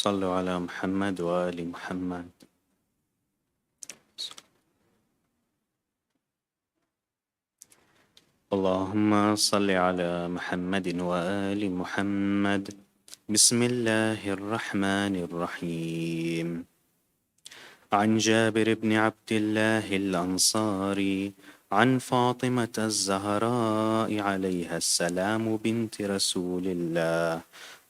صلوا على محمد وآل محمد. اللهم صل على محمد وآل محمد. بسم الله الرحمن الرحيم. عن جابر بن عبد الله الأنصاري عن فاطمة الزهراء عليها السلام بنت رسول الله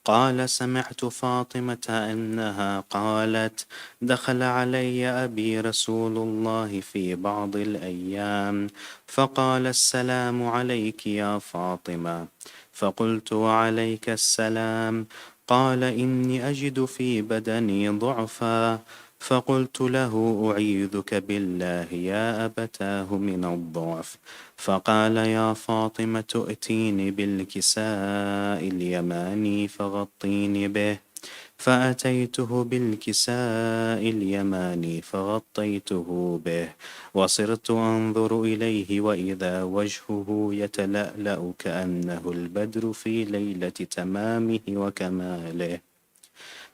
قال: سمعت فاطمة أنها قالت: دخل علي أبي رسول الله في بعض الأيام فقال: السلام عليك يا فاطمة. فقلت: وعليك السلام. قال: إني أجد في بدني ضعفا. فقلت له: أعيذك بالله يا أبتاه من الضعف. فقال: يا فاطمة ائتيني بالكساء اليماني فغطيني به. فأتيته بالكساء اليماني فغطيته به، وصرت أنظر إليه وإذا وجهه يتلألأ كأنه البدر في ليلة تمامه وكماله.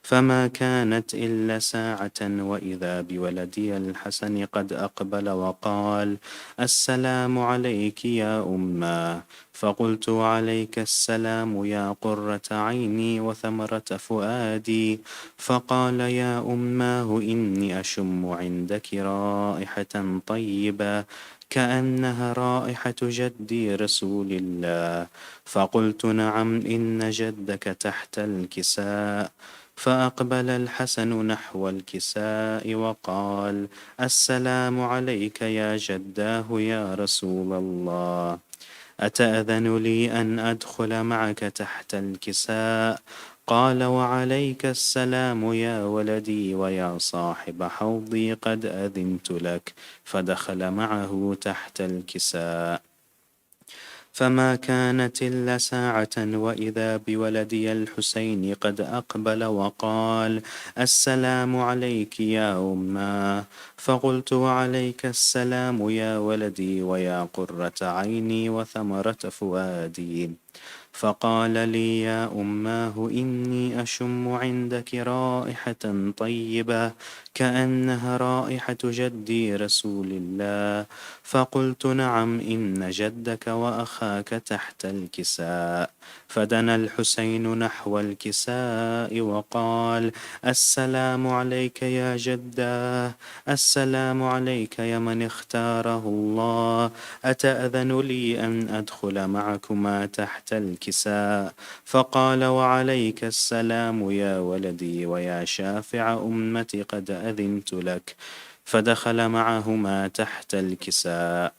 فما كانت إلا ساعة وإذا بولدي الحسن قد أقبل وقال: السلام عليك يا أمّا. فقلت: وعليك السلام يا قرة عيني وثمرة فؤادي. فقال: يا أمّاه إني أشم عندك رائحة طيبة كأنها رائحة جدي رسول الله. فقلت: نعم، إن جدك تحت الكساء. فأقبل الحسن نحو الكساء وقال: السلام عليك يا جداه يا رسول الله، أتأذن لي أن أدخل معك تحت الكساء؟ قال: وعليك السلام يا ولدي ويا صاحب حوضي، قد أذنت لك. فدخل معه تحت الكساء. فما كانت إلا ساعة وإذا بولدي الحسين قد أقبل وقال: السلام عليك يا أمّا. فقلت: وعليك السلام يا ولدي ويا قرة عيني وثمرة فؤادي. فقال لي: يا أمّاه إني أشم عندك رائحة طيبة كأنها رائحة جدي رسول الله. فقلت: نعم، إن جدك وأخاك تحت الكساء. فدنا الحسين نحو الكساء وقال: السلام عليك يا جداه، السلام عليك يا من اختاره الله، أتأذن لي أن أدخل معكما تحت الكساء؟ فقال: وعليك السلام يا ولدي ويا شافع أمتي، قد أذنت لك. فدخل معهما تحت الكساء.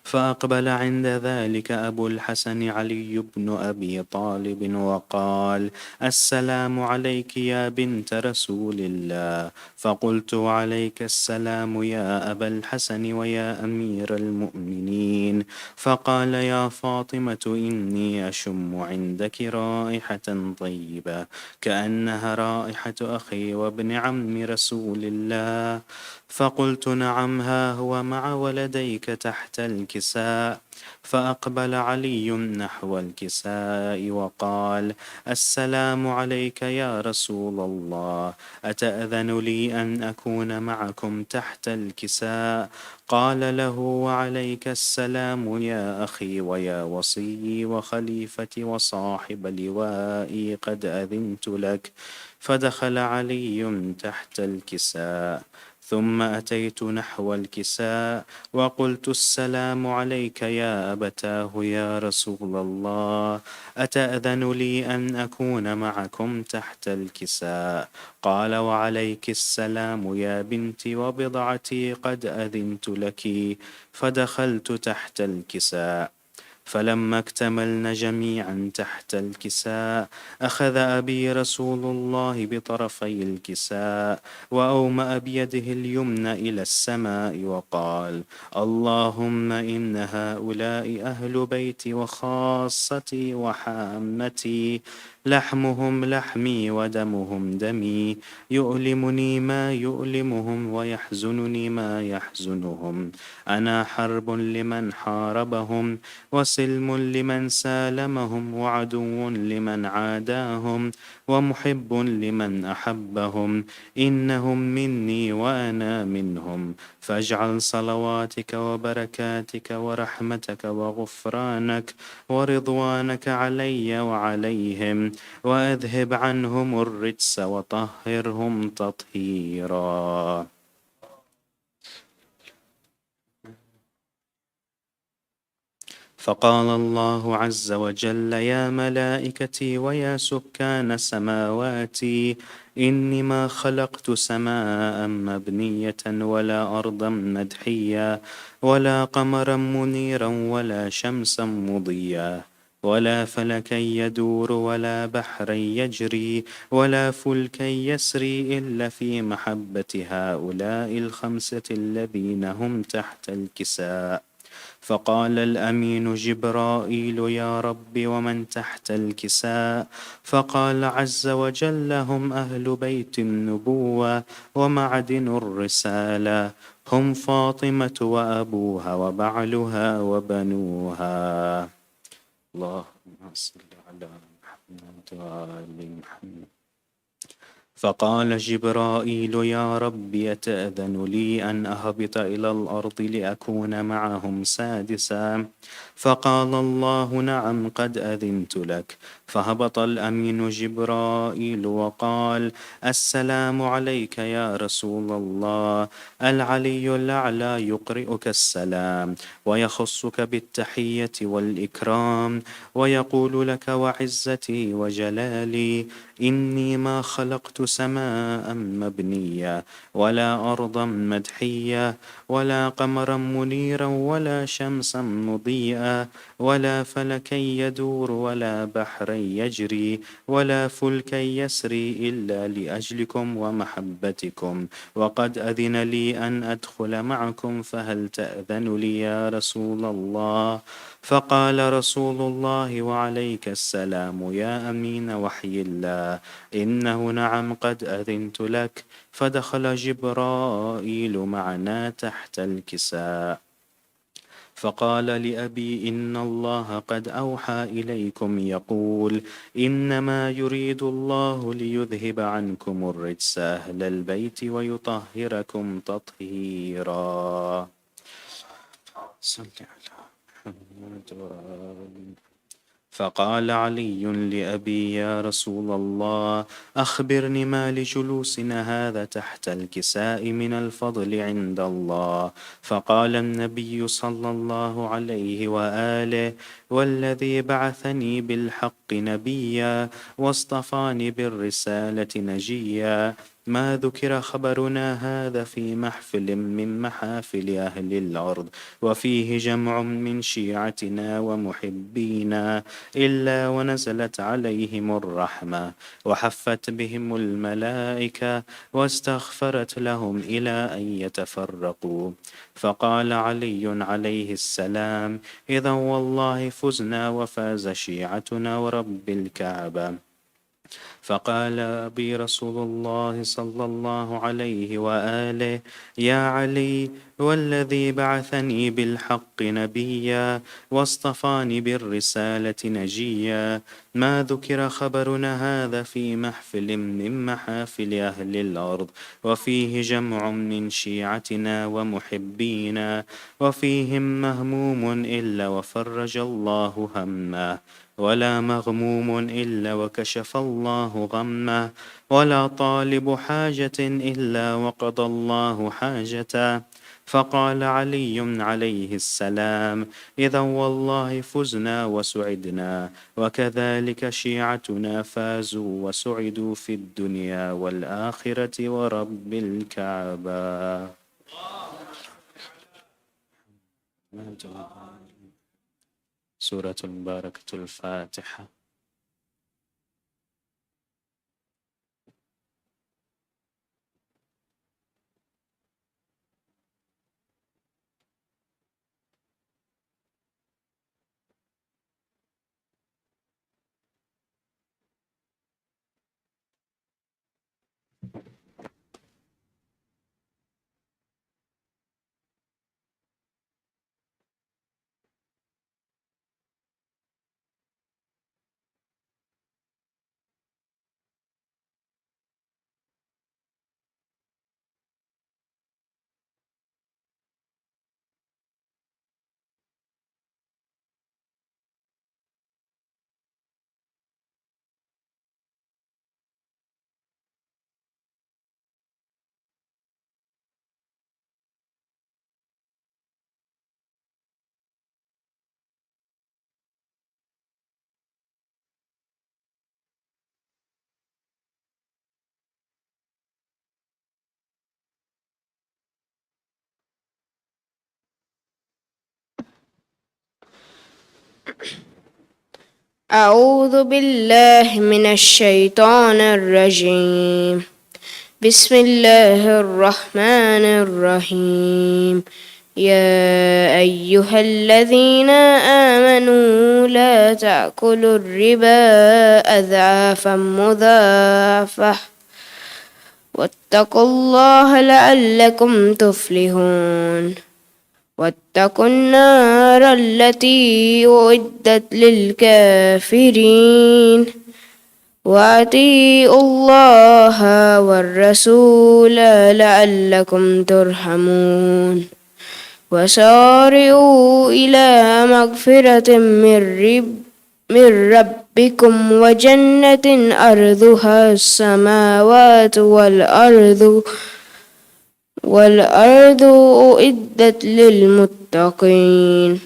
فأقبل عند ذلك أبو الحسن علي بن أبي طالب وقال: السلام عليك يا بنت رسول الله. فقلت: وعليك السلام يا أبا الحسن ويا أمير المؤمنين. فقال: يا فاطمة إني أشم عندك رائحة طيبة كأنها رائحة أخي وابن عم رسول الله. فقلت: نعم، ها هو مع ولديك تحت الكساء. فأقبل علي نحو الكساء وقال: السلام عليك يا رسول الله، أتأذن لي أن أكون معكم تحت الكساء؟ قال له: وعليك السلام يا أخي ويا وصي وخليفتي وصاحب لوائي، قد أذنت لك. فدخل علي تحت الكساء. ثم أتيت نحو الكساء وقلت: السلام عليك يا أبتاه يا رسول الله، أتأذن لي أن أكون معكم تحت الكساء؟ قال: وعليك السلام يا بنتي وبضعتي، قد أذنت لك. فدخلت تحت الكساء. فلما اكتملن جميعا تحت الكساء أخذ أبي رسول الله بطرفي الكساء وأومأ بيده اليمنى إلى السماء وقال: اللهم إن هؤلاء أهل بيتي وخاصتي وحامتي، لحمهم لحمي ودمهم دمي، يؤلمني ما يؤلمهم ويحزنني ما يحزنهم. أنا حرب لمن حاربهم، وسلم لمن سالمهم، وعدو لمن عاداهم، ومحب لمن أحبهم. إنهم مني وأنا منهم، فاجعل صلواتك وبركاتك ورحمتك وغفرانك ورضوانك علي وعليهم، وأذهب عنهم الرجس وطهرهم تطهيرا. فقال الله عز وجل: يا ملائكتي ويا سكان سماواتي، إني ما خلقت سماء مبنية ولا أرضا مدحية ولا قمرا منيرا ولا شمسا مضيا ولا فلكا يدور ولا بحرا يجري ولا فلكا يسري إلا في محبة هؤلاء الخمسة الذين هم تحت الكساء. فقال الأمين جبرائيل: يا رب ومن تحت الكساء؟ فقال عز وجل: هم أهل بيت النبوة ومعدن الرسالة، هم فاطمة وأبوها وبعلها وبنوها. اللهم صل على محمد وآل محمد. فقال جبرائيل: يا رب يتأذن لي أن أهبط إلى الأرض لأكون معهم سادسا؟ فقال الله: نعم، قد أذنت لك. فهبط الأمين جبرائيل وقال: السلام عليك يا رسول الله، العلي الأعلى يقرئك السلام ويخصك بالتحية والإكرام، ويقول لك: وعزتي وجلالي إني ما خلقت سماء مبنية ولا أرضا مدحية ولا قمرا منيرا ولا شمسا مضيئة ولا فلكا يدور ولا بحرا يجري ولا فلكا يسري إلا لأجلكم ومحبتكم، وقد أذن لي أن أدخل معكم، فهل تأذن لي يا رسول الله؟ فقال رسول الله: وعليك السلام يا أمين وحي الله، إنه نعم قد أذنت لك. فدخل جبرائيل معنا تحت الكساء. فقال لأبي: إن الله قد أوحى إليكم يقول: إنما يريد الله ليذهب عنكم الرجس أهل البيت ويطهركم تطهيرا. صل على محمد وآل. فقال علي لأبي: يا رسول الله، أخبرني ما لجلوسنا هذا تحت الكساء من الفضل عند الله. فقال النبي صلى الله عليه وآله: والذي بعثني بالحق نبيا واصطفاني بالرسالة نجيا، ما ذكر خبرنا هذا في محفل من محافل أهل الأرض وفيه جمع من شيعتنا ومحبينا إلا ونزلت عليهم الرحمة وحفت بهم الملائكة واستغفرت لهم إلى أن يتفرقوا. فقال علي عليه السلام: إذا والله فزنا وفاز شيعتنا ورب الكعبة. فقال أبي رسول الله صلى الله عليه وآله: يا علي، والذي بعثني بالحق نبيا واصطفاني بالرسالة نجيا، ما ذكر خبرنا هذا في محفل من محافل أهل الأرض وفيه جمع من شيعتنا ومحبينا وفيهم مهموم إلا وفرج الله همه، ولا مغموم إلا وكشف الله غمه، ولا طالب حاجة إلا وقضى الله حاجته. فقال علي عليه السلام: إذا والله فزنا وسعدنا، وكذلك شيعتنا فازوا وسعدوا في الدنيا والآخرة ورب الكعبة. سورة المباركة الفاتحة. أعوذ بالله من الشيطان الرجيم. بسم الله الرحمن الرحيم. يا أيها الذين آمنوا لا تأكلوا الربا أضعافا مضاعفة واتقوا الله لعلكم تفلحون. واتقوا النار التي أعدت للكافرين وأطيعوا الله والرسول لعلكم ترحمون. وسارعوا إلى مغفرة من ربكم وجنة أرضها السماوات والأرض أعدت للمتقين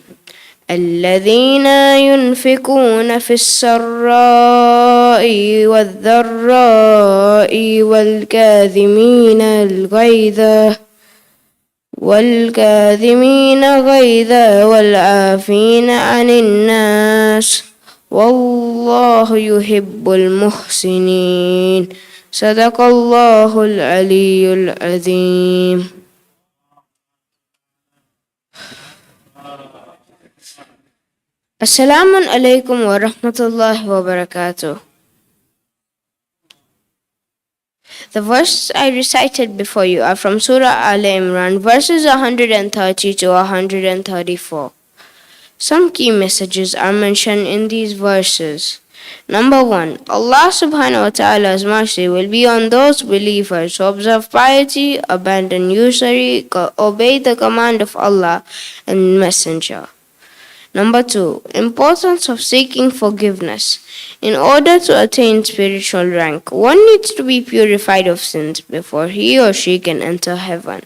الذين ينفقون في السراء والضراء والكاظمين الغيظ والعافين عن الناس والله يحب المحسنين. صدق الله العلي العظيم. Assalamu alaikum wa rahmatullahi wa barakatuh. The verses I recited before you are from Surah Al Imran, verses 130 to 134. Some key messages are mentioned in these verses. Number 1. Allah subhanahu wa ta'ala's mercy will be on those believers who observe piety, abandon usury, obey the command of Allah and Messenger. Number 2. Importance of seeking forgiveness. In order to attain spiritual rank, one needs to be purified of sins before he or she can enter heaven.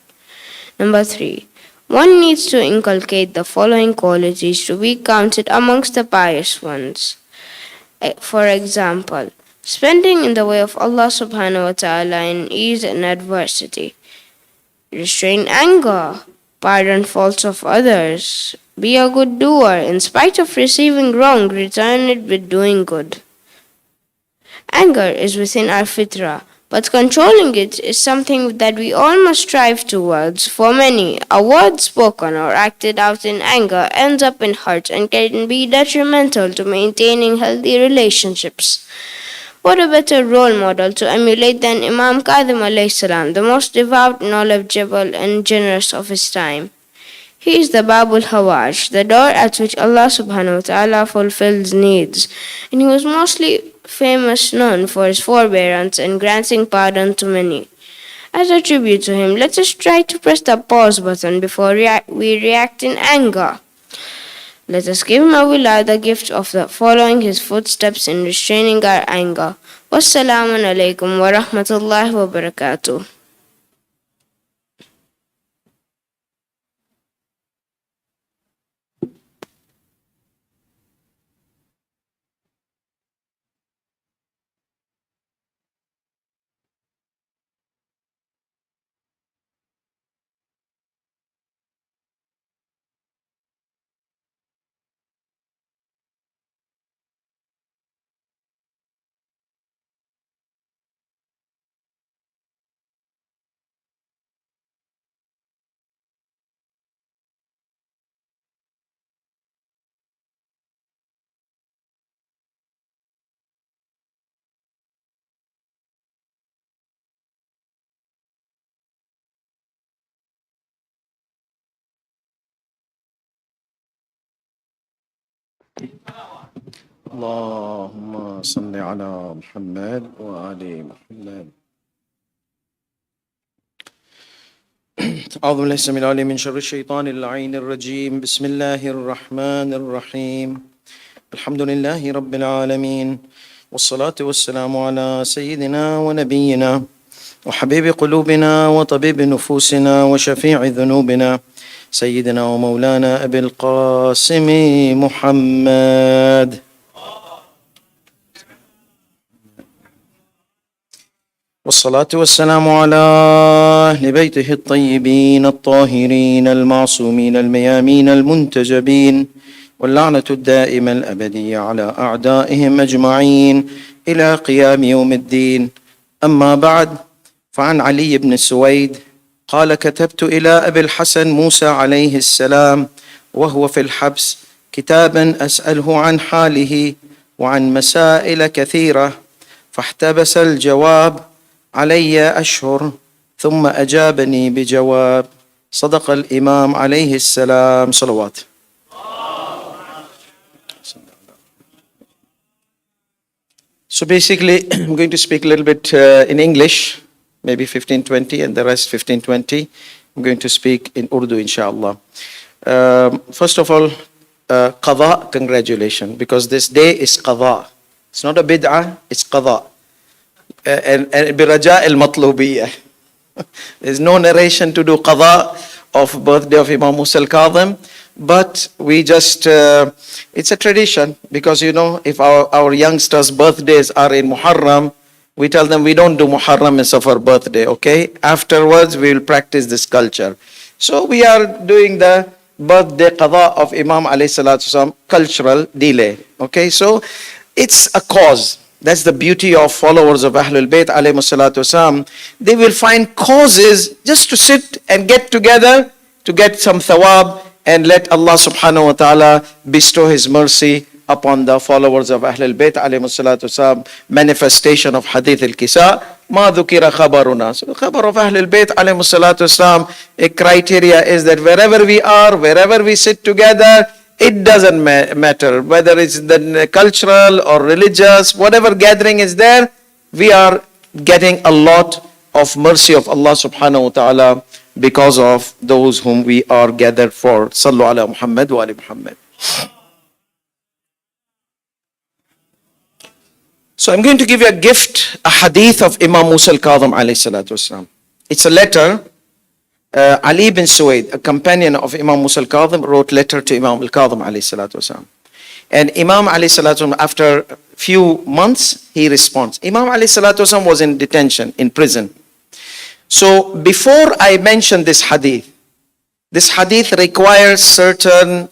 Number 3. One needs to inculcate the following qualities to be counted amongst the pious ones. For example, spending in the way of Allah subhanahu wa ta'ala in ease and adversity. Restrain anger. Pardon faults of others. Be a good doer. In spite of receiving wrong, return it with doing good. Anger is within our fitrah, but controlling it is something that we all must strive towards. For many, a word spoken or acted out in anger ends up in hurt and can be detrimental to maintaining healthy relationships. What a better role model to emulate than Imam Kadhim alayhi salam, the most devout, knowledgeable, and generous of his time. He is the Babul Hawaj, the door at which Allah subhanahu wa ta'ala fulfills needs, and he was mostly known for his forbearance and granting pardon to many. As a tribute to him, let us try to press the pause button before we react in anger. Let us give him a Wiladat gift of following his footsteps in restraining our anger. Wassalamu alaikum wa rahmatullahi wa barakatuh. اللهم صل على محمد وآل محمد. أعوذ بالله السميع العليم من شر الشيطان اللعين الرجيم. بسم الله الرحمن الرحيم. الحمد لله رب العالمين، والصلاة والسلام على سيدنا ونبينا وحبيب قلوبنا وطبيب نفوسنا وشفيع ذنوبنا سيدنا ومولانا أبي القاسم محمد، والصلاة والسلام على أهل بيته الطيبين الطاهرين المعصومين الميامين المنتجبين، واللعنة الدائمة الأبدية على أعدائهم أجمعين إلى قيام يوم الدين. أما بعد، فعن علي بن سويد قال: كتبت إلى أبي الحسن موسى عليه السلام وهو في الحبس كتابا أسأله عن حاله وعن مسائل كثيرة، فاحتبس الجواب علي أشهر ثم أجابني بجواب. صدق الإمام عليه السلام. صلوات. So basically, I'm going to speak a little bit in English, maybe 15-20, and the rest 15-20. I'm going to speak in Urdu, inshallah. First of all, qada, congratulations, because this day is qada. It's not a bid'ah, it's qada. And biraja al-matlubiyya. There's no narration to do qada of birthday of Imam Musa al-Kadhim, but we just, it's a tradition, because if our youngsters' birthdays are in Muharram, we tell them we don't do Muharram and Safar birthday, okay? Afterwards, we will practice this culture. So we are doing the birthday qada of Imam alayhi salatu wasalam, cultural delay, okay? So it's a cause. That's the beauty of followers of Ahlul Bayt alayhi salatu wasalam. They will find causes just to sit and get together to get some thawab and let Allah subhanahu wa ta'ala bestow His mercy upon the followers of Ahlul Bayt alayhi salatu wasalam. Manifestation of Hadith al Kisaa. Ma dhukira khabaruna. So the khabar of Ahlul Bayt alayhi salatu wasalam, a criteria is that wherever we are, wherever we sit together, it doesn't matter whether it's the cultural or religious, whatever gathering is there, we are getting a lot of mercy of Allah subhanahu wa ta'ala because of those whom we are gathered for. Sallu ala Muhammad wa ali Muhammad. So I'm going to give you a gift, a hadith of Imam Musa al-Kadhim alayhi salatu wasalam. It's a letter. Ali bin Suwaid, a companion of Imam Musa al-Kadhim, wrote letter to Imam al-Kadhim alayhi salatu wasalam. And Imam alayhi salatu wasalam, after a few months, he responds. Imam alayhi salatu wasalam was in detention, in prison. So before I mention this hadith requires certain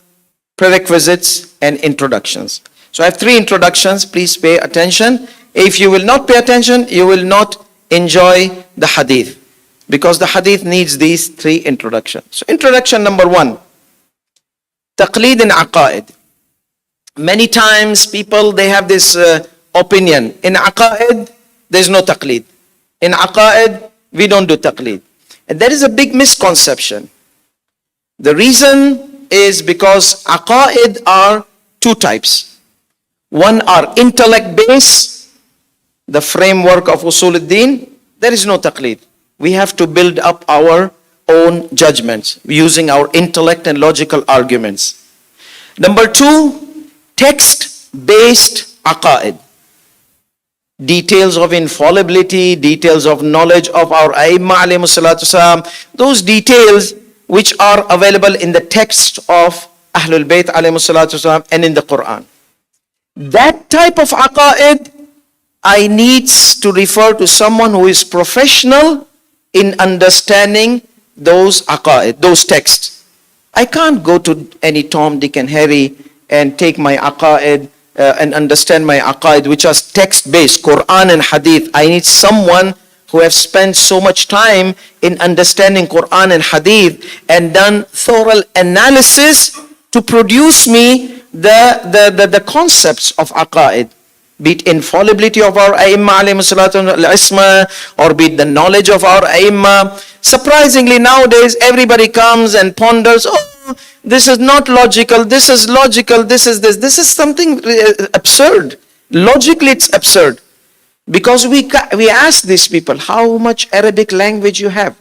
prerequisites and introductions. So I have 3 introductions. Please pay attention. If you will not pay attention, you will not enjoy the hadith, because the hadith needs these 3 introductions. So introduction number 1, taqleed in aqaid. Many times people, they have this opinion. In aqaid, there's no taqleed. In aqaid, we don't do taqleed. And that is a big misconception. The reason is because aqaid are 2 types. One are intellect based, the framework of usul al-din. There is no taqleed. We have to build up our own judgments using our intellect and logical arguments. Number 2, text-based aqaid. Details of infallibility, details of knowledge of our Aimma alayhi salatu wasalam, those details which are available in the text of Ahlul Bayt alayhi salatu wasalam and in the Qur'an. That type of aqaid, I needs to refer to someone who is professional in understanding those aqaid, those texts. I can't go to any Tom, Dick and Harry and take my aqaid and understand my aqaid, which are text-based, Qur'an and Hadith. I need someone who have spent so much time in understanding Qur'an and Hadith and done thorough analysis to produce me the concepts of aqaid. Be it infallibility of our Aimma alayhi salatu al-isma, or be it the knowledge of our Aimma. Surprisingly, nowadays, everybody comes and ponders, this is not logical, this is logical, this is this. This is something absurd. Logically, it's absurd. Because we ask these people, how much Arabic language you have?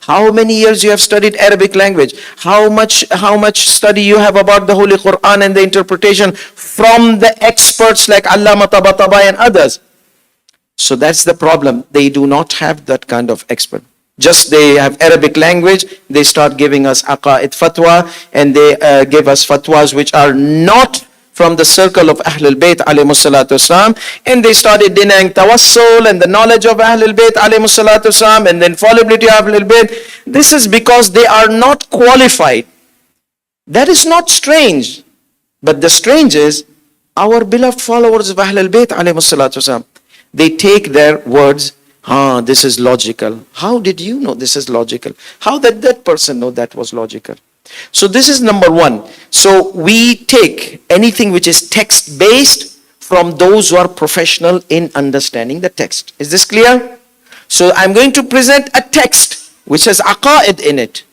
How many years you have studied Arabic language? How much study you have about the Holy Qur'an and the interpretation from the experts like Allama Tabatabai and others? So that's the problem. They do not have that kind of expert. Just they have Arabic language, they start giving us aqaid fatwa, and they give us fatwas which are not from the circle of Ahlul Bayt alayhi salatu wasalam, and they started denying tawassul and the knowledge of Ahlul Bayt alayhi salatu wasalam and the infallibility of Ahlul Bayt. This is because they are not qualified. That is not strange. But the strange is, our beloved followers of Ahlul Bayt alayhi salatu wasalam, they take their words, this is logical. How did you know this is logical? How did that person know that was logical? So this is number one. So we take anything which is text-based from those who are professional in understanding the text. Is this clear? So I'm going to present a text which has aqaid in it.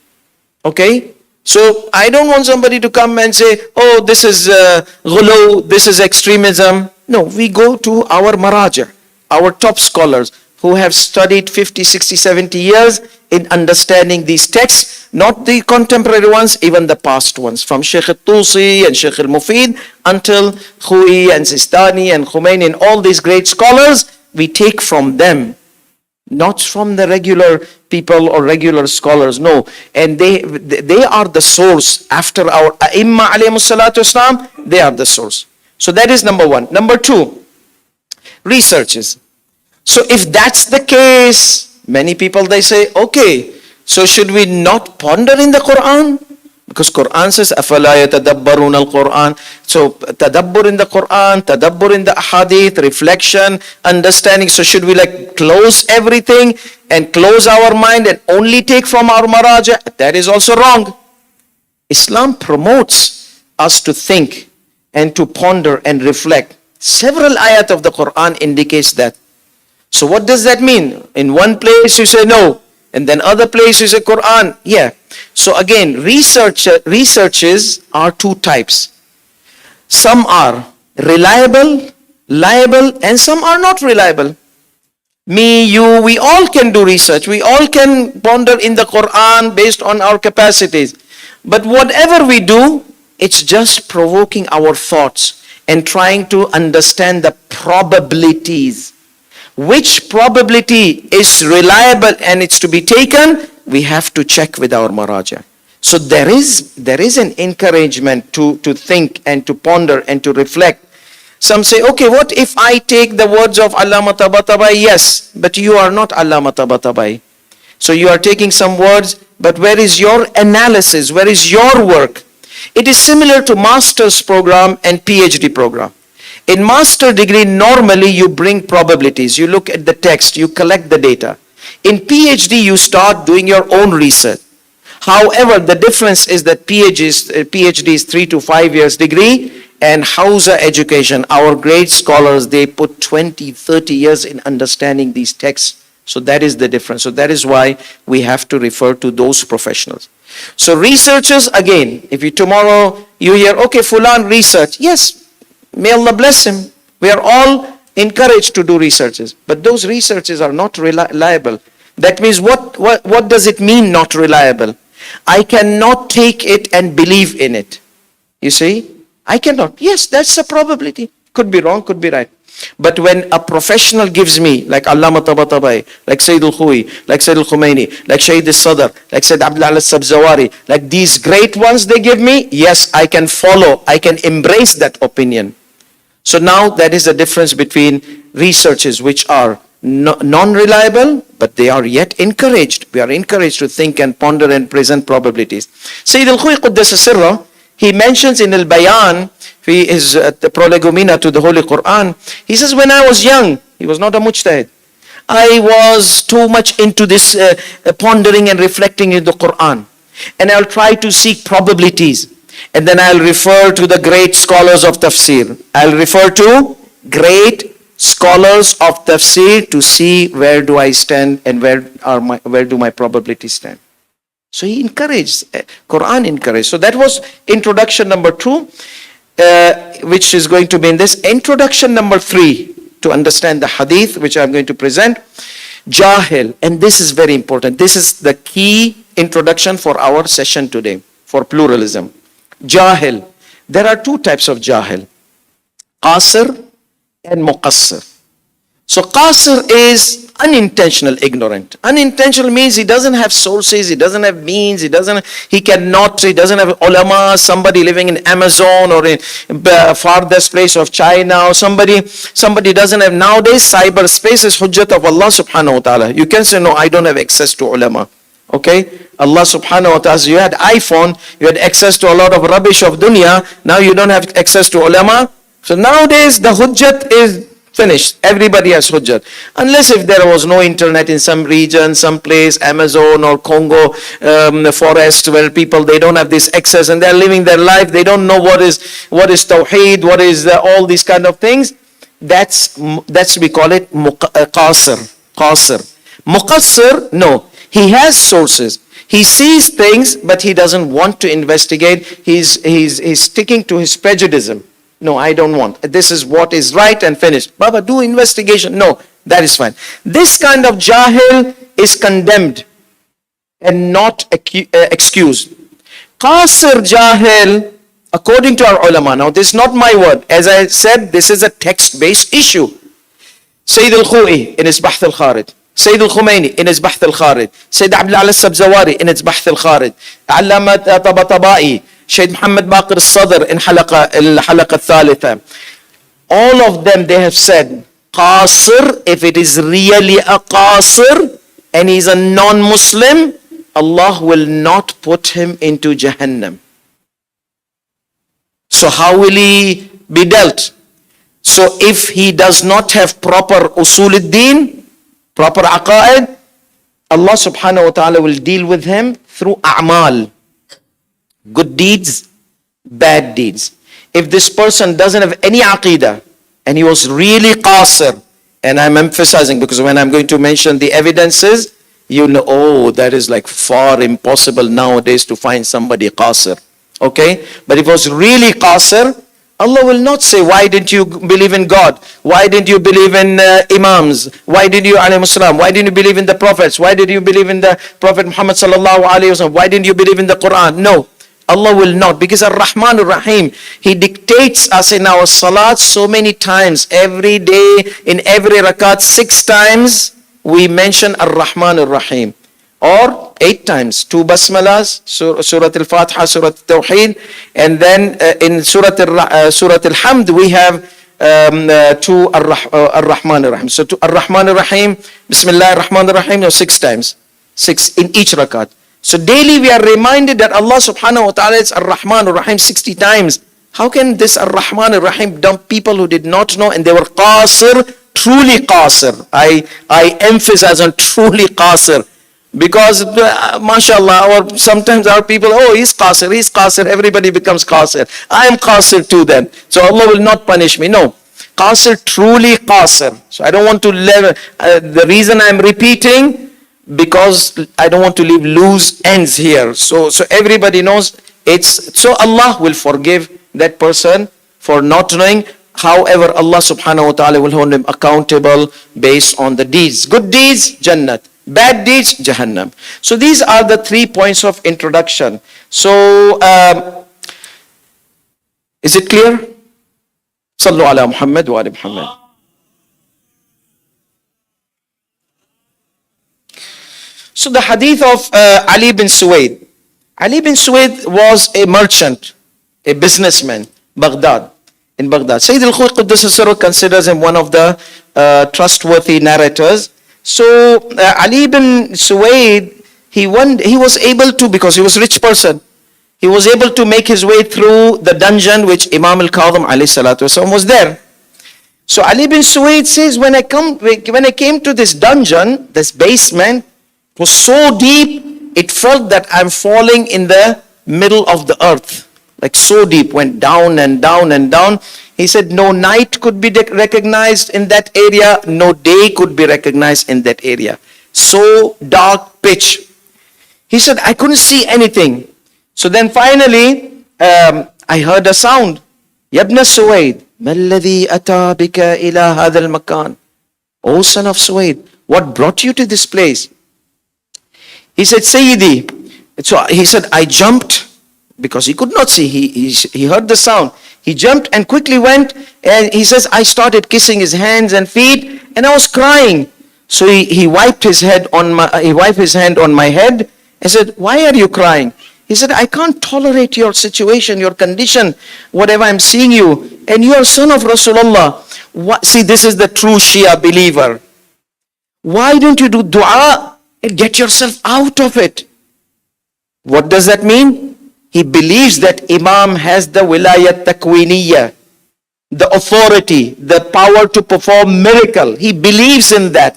Okay? So I don't want somebody to come and say, oh, this is ghulu, this is extremism. No, we go to our maraja, our top scholars who have studied 50, 60, 70 years in understanding these texts, not the contemporary ones, even the past ones, from Sheikh al-Tusi and Sheikh al-Mufid until Khui and Sistani and Khomeini and all these great scholars, we take from them, not from the regular people or regular scholars, no. And they are the source. After our Imam alayhi salatu wasalam, they are the source. So that is number one. Number two, researches. So if that's the case, many people, they say, okay, so should we not ponder in the Qur'an? Because Qur'an says, أَفَلَا يَتَدَبَّرُونَ الْقُرْآنَ. So tadabbur in the Qur'an, tadabbur in the ahadith, reflection, understanding. So should we like close everything and close our mind and only take from our maraja? That is also wrong. Islam promotes us to think and to ponder and reflect. Several ayat of the Qur'an indicates that. So what does that mean? In one place you say no, and then other place you say Qur'an. Yeah. So again, researches are two types. Some are reliable, liable, and some are not reliable. Me, you, we all can do research. We all can ponder in the Qur'an based on our capacities. But whatever we do, it's just provoking our thoughts and trying to understand the probabilities. Which probability is reliable and it's to be taken, we have to check with our maraja. So there is an encouragement to think and to ponder and to reflect. Some say, okay, what if I take the words of Allama Tabatabai? Yes, but you are not Allama Tabatabai. So you are taking some words, but where is your analysis? Where is your work? It is similar to master's program and PhD program. In master degree, normally you bring probabilities. You look at the text, you collect the data. In PhD, you start doing your own research. However, the difference is that PhD is 3 to 5 years degree, and Hausa education, our great scholars, they put 20, 30 years in understanding these texts. So that is the difference. So that is why we have to refer to those professionals. So researchers, again, if you tomorrow you hear, okay, Fulan research, yes, may Allah bless him. We are all encouraged to do researches, but those researches are not reliable. That means what does it mean not reliable? I cannot take it and believe in it. You see, I cannot. Yes, that's a probability. Could be wrong, could be right. But when a professional gives me, like Allama Tabatabai, like Sayyid al-Khui, like Sayyid al-Khomeini, like Shaykh al-Sadr, like Sayyid Abdullah al-Sabzawari, like these great ones they give me, yes, I can follow, I can embrace that opinion. So now that is the difference between researches which are non-reliable, but they are yet encouraged. We are encouraged to think and ponder and present probabilities. Sayyid al-Khui Quddasa Sirra, he mentions in al-Bayan, he is the prolegomena to the Holy Qur'an. He says, when I was young, he was not a mujtahid. I was too much into this pondering and reflecting in the Qur'an. And I'll try to seek probabilities. And then I'll refer to the great scholars of tafsir. I'll refer to great scholars of tafsir to see where do I stand and where do my probabilities stand. So he encouraged, Quran encouraged. So that was introduction number 2, which is going to be in this. Introduction number 3, to understand the hadith, which I'm going to present. Jahil, and this is very important. This is the key introduction for our session today, for pluralism. Jahil. There are 2 types of jahil. Qasir and muqassir. So qasir is unintentional ignorant. Unintentional means he doesn't have sources, he doesn't have means, he doesn't have ulama, somebody living in Amazon or in farthest place of China, or somebody doesn't have. Nowadays cyberspace is hujjat of Allah subhanahu wa ta'ala. You can say, no, I don't have access to ulama. Okay, Allah subhanahu wa ta'ala, you had iPhone, you had access to a lot of rubbish of dunya, now you don't have access to ulama. So nowadays the hujjat is finished. Everybody has hujjat. Unless if there was no internet in some region, some place, Amazon or Congo, the forest where people, they don't have this access and they're living their life. They don't know what is tawheed, what is all these kind of things. That's we call it qasir. Muqassir, no. He has sources. He sees things, but he doesn't want to investigate. He's sticking to his prejudice. No, I don't want. This is what is right and finished. Baba, do investigation. No, that is fine. This kind of jahil is condemned and not excused. Qasir jahil, according to our ulama, now this is not my word. As I said, this is a text-based issue. Sayyid al-Khu'i in his Bahth al-Kharid. Sayyid al-Khumaini in his Bahth al-Kharid. Sayyid Abdul al-Sabzawari in his Bahth al-Kharid. Allama Tabatabai. Shaykh Muhammad Baqir al-Sadr in Halaqa al-Thalitha. All of them, they have said, Qasir, if it is really a Qasir, and he's a non-Muslim, Allah will not put him into Jahannam. So how will he be dealt? So if he does not have proper usul al-din, proper aqaid, Allah subhanahu wa ta'ala will deal with him through a'mal. Good deeds, bad deeds. If this person doesn't have any aqidah and he was really qasir, and I'm emphasizing because when I'm going to mention the evidences, you know, oh, that is like far impossible nowadays to find somebody qasir. Okay? But if it was really qasir, Allah will not say, why didn't you believe in God? Why didn't you believe in Imams? Why did you, alayhi salam? Why didn't you believe in the prophets? Why did you believe in the Prophet Muhammad sallallahu alayhi wa sallam? Why didn't you believe in the Qur'an? No. Allah will not, because Ar-Rahman Ar-Rahim, He dictates us in our salat so many times. Every day, in every rakat, 6 times, we mention Ar-Rahman Ar-Rahim. Or 8 times, 2 basmalas, Surah Al-Fatiha, Surah Al-Tawheed, and then in Surah Al-Hamd, we have 2 Ar-Rahman Ar-Rahim. So to Ar-Rahman Ar-Rahim, Bismillah Ar-Rahman Ar-Rahim, 6 times, 6 in each rakat. So daily we are reminded that Allah subhanahu wa ta'ala is Ar-Rahman Ar-Rahim 60 times. How can this Ar-Rahman Ar-Rahim dump people who did not know and they were qasir, truly qasir? I emphasize on truly qasir. Because mashallah, or sometimes our people, oh, he's qasir, everybody becomes qasir. I am qasir too then. So Allah will not punish me. No. Qasir, truly qasir. So I don't want to the reason I'm repeating, because I don't want to leave loose ends here. So everybody knows so Allah will forgive that person for not knowing. However, Allah subhanahu wa ta'ala will hold him accountable based on the deeds. Good deeds, Jannat. Bad deeds, Jahannam. So these are the 3 points of introduction. So, is it clear? Sallu ala Muhammad wa ala Muhammad. So the hadith of Ali bin Suwaid. Ali bin Suwaid was a merchant, a businessman, in Baghdad. Sayyid al-Khu'i Quddus al-Sirr considers him one of the trustworthy narrators. So Ali bin Suwaid, he was able to, because he was a rich person, he was able to make his way through the dungeon which Imam al-Kadhim alayhi salatu wasallam was there. So Ali bin Suwaid says, when I came to this dungeon, this basement, it was so deep, it felt that I'm falling in the middle of the earth. Like so deep, went down and down and down. He said no night could be recognized in that area, no day could be recognized in that area. So dark pitch. He said, I couldn't see anything. So then finally, I heard a sound. Yabna Suwaid, Malladhi ata bika ila hadal makan. O son of Suwaid, what brought you to this place? He said, Sayyidi. So he said, I jumped because he could not see. He heard the sound. He jumped and quickly went, and he says, I started kissing his hands and feet, and I was crying. So he wiped his hand on my head and said, why are you crying? He said, I can't tolerate your situation, your condition, whatever I'm seeing you, and you are son of Rasulullah. See, this is the true Shia believer. Why don't you do dua and get yourself out of it? What does that mean? He believes that Imam has the wilayat takwiniyya, the authority, the power to perform miracle. He believes in that.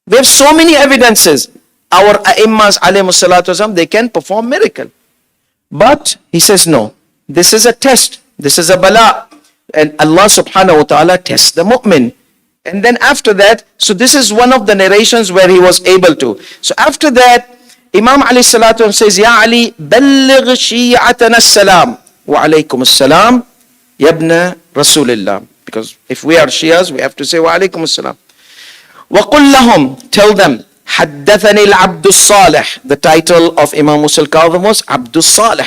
We have so many evidences. Our A'immas alayhimus salatu wasalam, they can perform miracle. But he says no. This is a test. This is a bala. And Allah subhanahu wa ta'ala tests the mu'min. And then after that, so this is one of the narrations where he was able to. So after that, Imam alayhi salatu says, Ya Ali, balligh shi'atana as-salam. Wa alaykum as-salam, yabna Rasulillah. Because if we are Shias, we have to say, Wa alaykum as-salam. Wa qul lahum, tell them, Haddathani al-Abdus Salih. The title of Imam Musa al-Kadhim was Abdus Salih.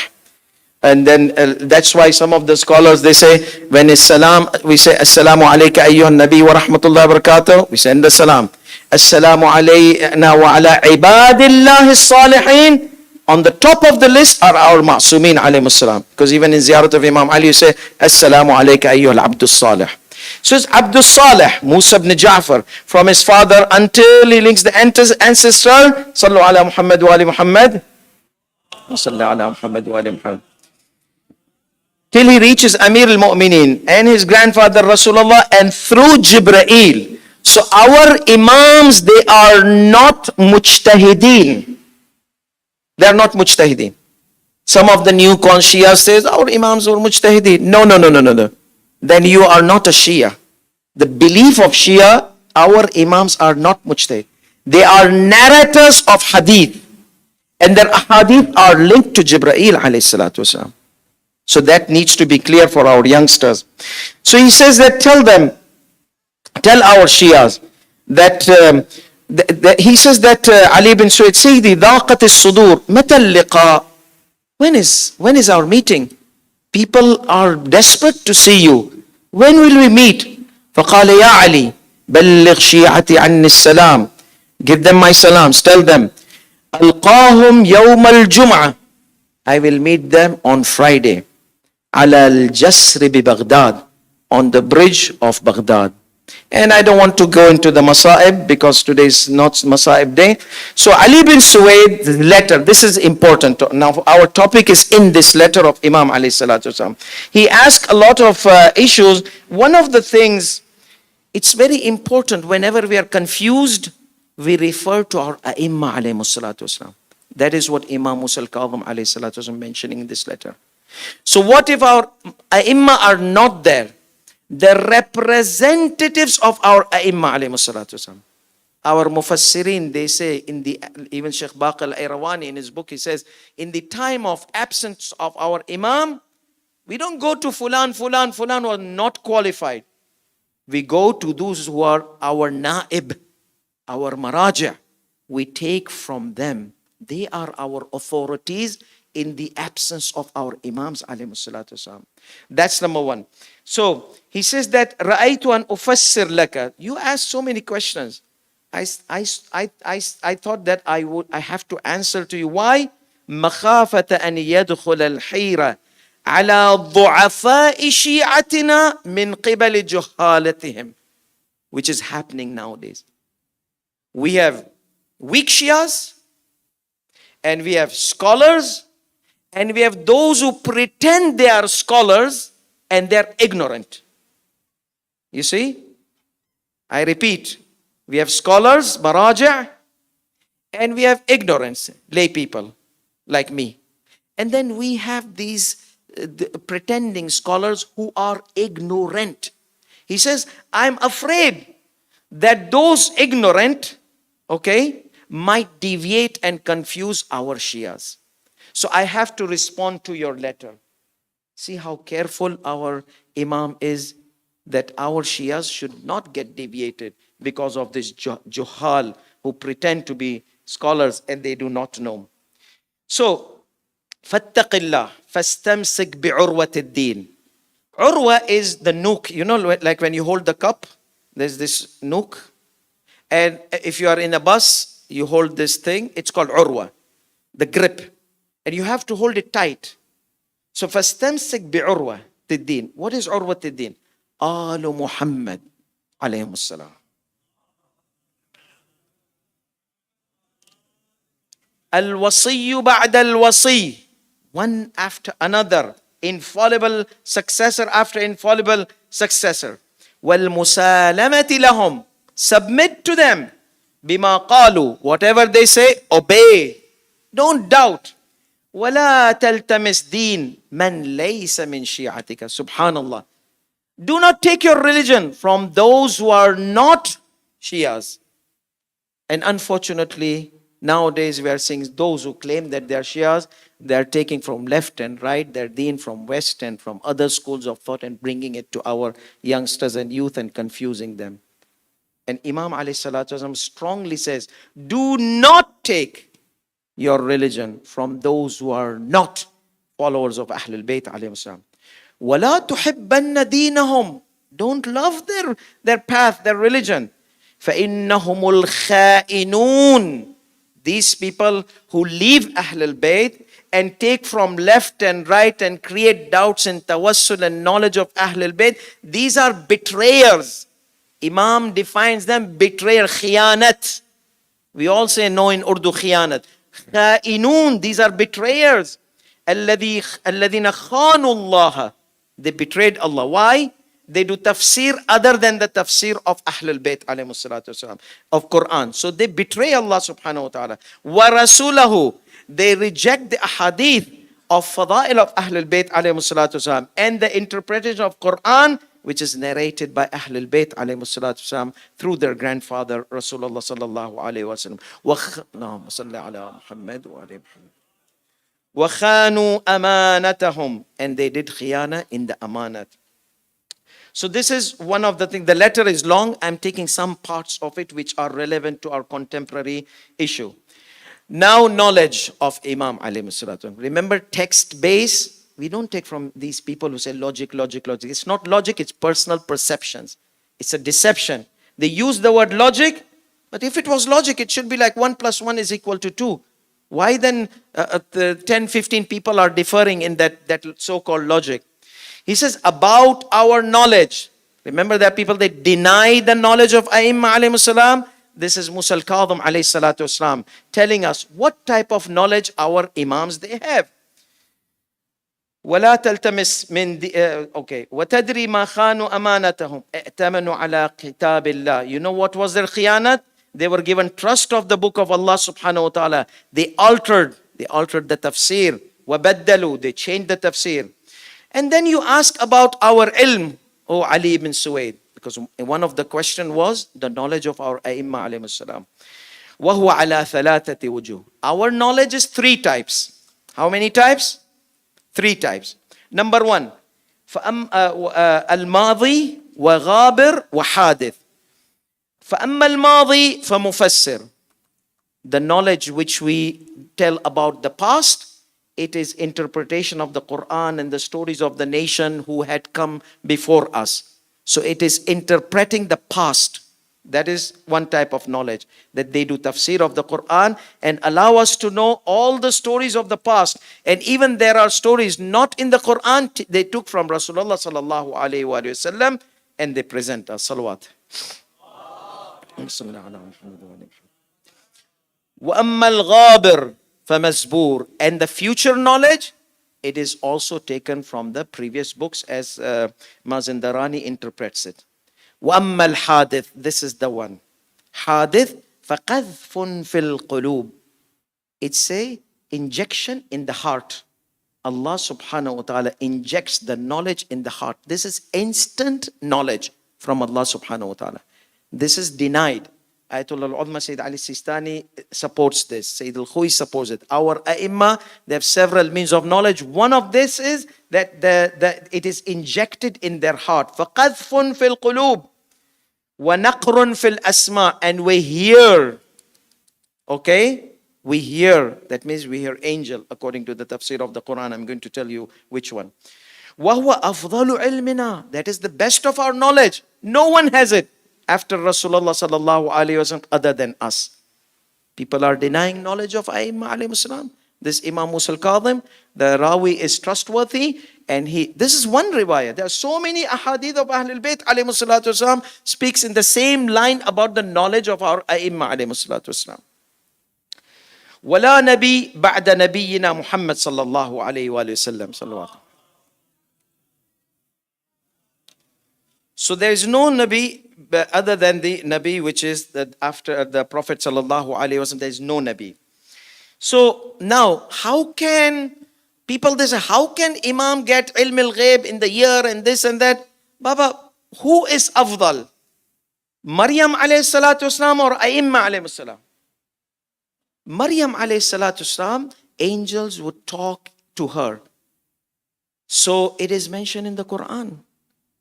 And then that's why some of the scholars, they say, when it's salam, we say, Assalamu alayka ayyuhan nabi wa rahmatullahi wa barakatuh. We send the salam. Assalamu alayna wa ala ibadillahi salihin. On the top of the list are our ma'sumin alayhimus salam. Because even in Ziyarat of Imam Ali, you say, Assalamu alayka ayyuhal Abdus Salih. So it's Abdus Salih, Musa ibn Ja'far, from his father until he links the ancestor. Sallu ala Muhammad wa ali Muhammad. Sallu ala Muhammad wa ali Muhammad. Till he reaches Amir al-Mu'mineen and his grandfather Rasulullah, and through Jibreel. So our Imams, they are not mujtahideen. They are not mujtahideen. Some of the new Shias says, our Imams were mujtahideen. No. Then you are not a Shia. The belief of Shia, our Imams are not mujtahid. They are narrators of Hadith. And their Hadith are linked to Jibreel alayhi salatu wasalam. So that needs to be clear for our youngsters. So he says that tell our Shias that he says that Ali bin Suwaid, Sayyidi, daqat as-sudur, mata al-liqa. When is our meeting? People are desperate to see you. When will we meet? فقال يا علي بلغ شيعتي عني السلام. Give them my salams. Tell them ألقاهم يوم الجمعة. I will meet them on Friday. على الجسر ببغداد. On the bridge of Baghdad. And I don't want to go into the Masa'ib because today is not Masa'ib day. So Ali bin Suwaid, the letter, this is important. Now our topic is in this letter of Imam alayhi salatu wasalam. He asked a lot of issues. One of the things, it's very important whenever we are confused, we refer to our A'imma alayhi salatu wasalam. That is what Imam Musa al-Kadhim alayhi salatu wasalam mentioning in this letter. So what if our A'imma are not there? The representatives of our A'imma alayhi salatu wasalam. Our Mufassirin, they say, even Sheikh Baqir al-Irawani in his book, he says, in the time of absence of our Imam, we don't go to fulan who are not qualified. We go to those who are our Na'ib, our Maraja. We take from them. They are our authorities in the absence of our Imams alayhi salatu wasalam. That's number one. So he says that Ra'aytu an ufassir laka. You asked so many questions. I thought that I have to answer to you. Why? مخافة أن يدخل الحيرة على ضعفاء شيعتنا من قبل جهالتهم, which is happening nowadays. We have weak Shias, and we have scholars, and we have those who pretend they are scholars and they are ignorant. You see? I repeat, we have scholars, Maraja, and we have ignorance, lay people like me. And then we have these pretending scholars who are ignorant. He says, I'm afraid that those ignorant, okay, might deviate and confuse our Shias. So I have to respond to your letter. See how careful our Imam is, that our Shias should not get deviated because of this juhal who pretend to be scholars and they do not know. So, فَاتَّقِ اللَّهِ فَاسْتَمْسِكْ بِعُرْوَةِ الدِّينِ. Urwa is the nook. You know, like when you hold the cup, there's this nook. And if you are in a bus, you hold this thing. It's called urwa, the grip. And you have to hold it tight. So, فَاسْتَمْسِكْ بِعُرْوَةِ الدِّينِ. What is عُرْوَةِ الدِّينِ? آل Muhammad alayhim as-salam. Al-wasiyyu ba'da al-wasi. One after another. Infallible successor after infallible successor. Wal-musalamati lahum. Submit to them. Bima qalu. Whatever they say, obey. Don't doubt. وَلَا تَلْتَمِسْ دِينَ مَنْ لَيْسَ مِنْ شِيعَتِكَ. Subhanallah. Do not take your religion from those who are not Shias. And unfortunately, nowadays we are seeing those who claim that they are Shias, they are taking from left and right, their deen from west and from other schools of thought and bringing it to our youngsters and youth and confusing them. And Imam alayhi salatu wasalam strongly says, do not take your religion from those who are not followers of Ahlul Bayt alayhi salam. وَلَا تُحِبَّنَّ دِينَهُمْ. Don't love their path, their religion. فَإِنَّهُمُ الْخَائِنُونَ. These people who leave Ahlul Bayt and take from left and right and create doubts and tawassul and knowledge of Ahlul Bayt, these are betrayers. Imam defines them betrayer, khiyanat. We all say no in Urdu, khiyanat. Kha'inun, these are betrayers. الَّذِينَ خَانُوا اللَّهَ. They betrayed Allah. Why? They do tafsir other than the tafsir of Ahlul Bayt alayhi salatu wasalam, of Qur'an. So they betray Allah subhanahu wa ta'ala. Wa rasulahu. They reject the ahadith of fadail of Ahlul Bayt alayhi salatu wasalam and the interpretation of Qur'an which is narrated by Ahlul Bayt alayhi salatu wasalam through their grandfather Rasulullah sallallahu alayhi wasallam. Allahumma salli ala Muhammad wa alayhi Muhammad. وَخَانُوا أَمَانَتَهُمْ. And they did khiyana in the amanat. So this is one of the things. The letter is long. I'm taking some parts of it which are relevant to our contemporary issue. Now knowledge of Imam alayhi salatu. Remember text base. We don't take from these people who say logic. It's not logic, it's personal perceptions. It's a deception. They use the word logic, but if it was logic, it should be like 1 + 1 is equal to 2. Why then the 10, 15 people are differing in that so-called logic? He says, about our knowledge. Remember that people, they deny the knowledge of Aimma alayhi salam. This is Musa al-Kadhim alayhi salatu wasalam telling us what type of knowledge our Imams they have. وَلَا تَلْتَمِسْ مِنْ وَتَدْرِي مَا خَانُوا أَمَانَتَهُمْ اِعْتَمَنُوا عَلَىٰ كِتَابِ اللَّهِ. You know what was their khiyanat? They were given trust of the book of Allah subhanahu wa ta'ala. They altered the tafsir. وَبَدَّلُوا. They changed the tafsir. And then you ask about our ilm, O Ali ibn Suwaid. Because one of the question was the knowledge of our Aimma alayhi salam. وَهُوَ عَلَى ثَلَاثَةِ وُجُوهٍ. Our knowledge is 3 types. How many types? 3 types. Number 1, الماضي وغابر وحادث. فأما الماضي فمفسر. The knowledge which we tell about the past, it is interpretation of the Qur'an and the stories of the nation who had come before us. So it is interpreting the past. That is one type of knowledge, that they do tafsir of the Qur'an and allow us to know all the stories of the past. And even there are stories not in the Qur'an, they took from Rasulullah sallallahu alayhi wa sallam and they present us. Salawat. وَأَمَّا الْغَابِرُ فَمَزْبُورٌ. And the future knowledge, it is also taken from the previous books as Mazindarani interprets it. وَأَمَّا الْحَادِث. This is the one. Hadith فَقَذْفٌ فِي الْقُلُوبِ. It's a injection in the heart. Allah subhanahu wa ta'ala injects the knowledge in the heart. This is instant knowledge from Allah subhanahu wa ta'ala. This is denied. Ayatollah al-Udma Sayyid Ali Sistani supports this. Sayyid al-Khuy supports it. Our Aimma, they have several means of knowledge. One of this is that it is injected in their heart. فَقَذْفٌ فِي الْقُلُوبِ وَنَقْرٌ فِي الْأَسْمَاءِ. And we hear, okay? We hear, that means we hear angel, according to the tafsir of the Qur'an. I'm going to tell you which one. وَهُوَ أَفْضَلُ عِلْمِنَا. That is the best of our knowledge. No one has it after Rasulullah sallallahu alayhi wasallam other than us. People are denying knowledge of Aimma alayhi salam. This Imam Musa al-Kadhim, the Rawi is trustworthy, and this is one riwayah. There are so many ahadith of Ahlul Bayt alayhi salatu wasalam speaks in the same line about the knowledge of our Aimma alayhi salatu wasalam. وَلَا نَبِي بَعْدَ نَبِيِّنَا مُحَمَّدٍ صَلَّى اللَّهُ عَلَيْهِ وَسَلَّمَ صلوات. So there is no Nabi other than the Nabi, which is that after the Prophet sallallahu alaihi wasallam, there is no Nabi. So now, how can people, they say, how can Imam get ilm al-ghaib in the year and this and that? Baba, who is afdal? Maryam alayhi salatu wasalam or Aimma alayhi salam? Maryam alayhi salatu wasalam, angels would talk to her. So it is mentioned in the Quran.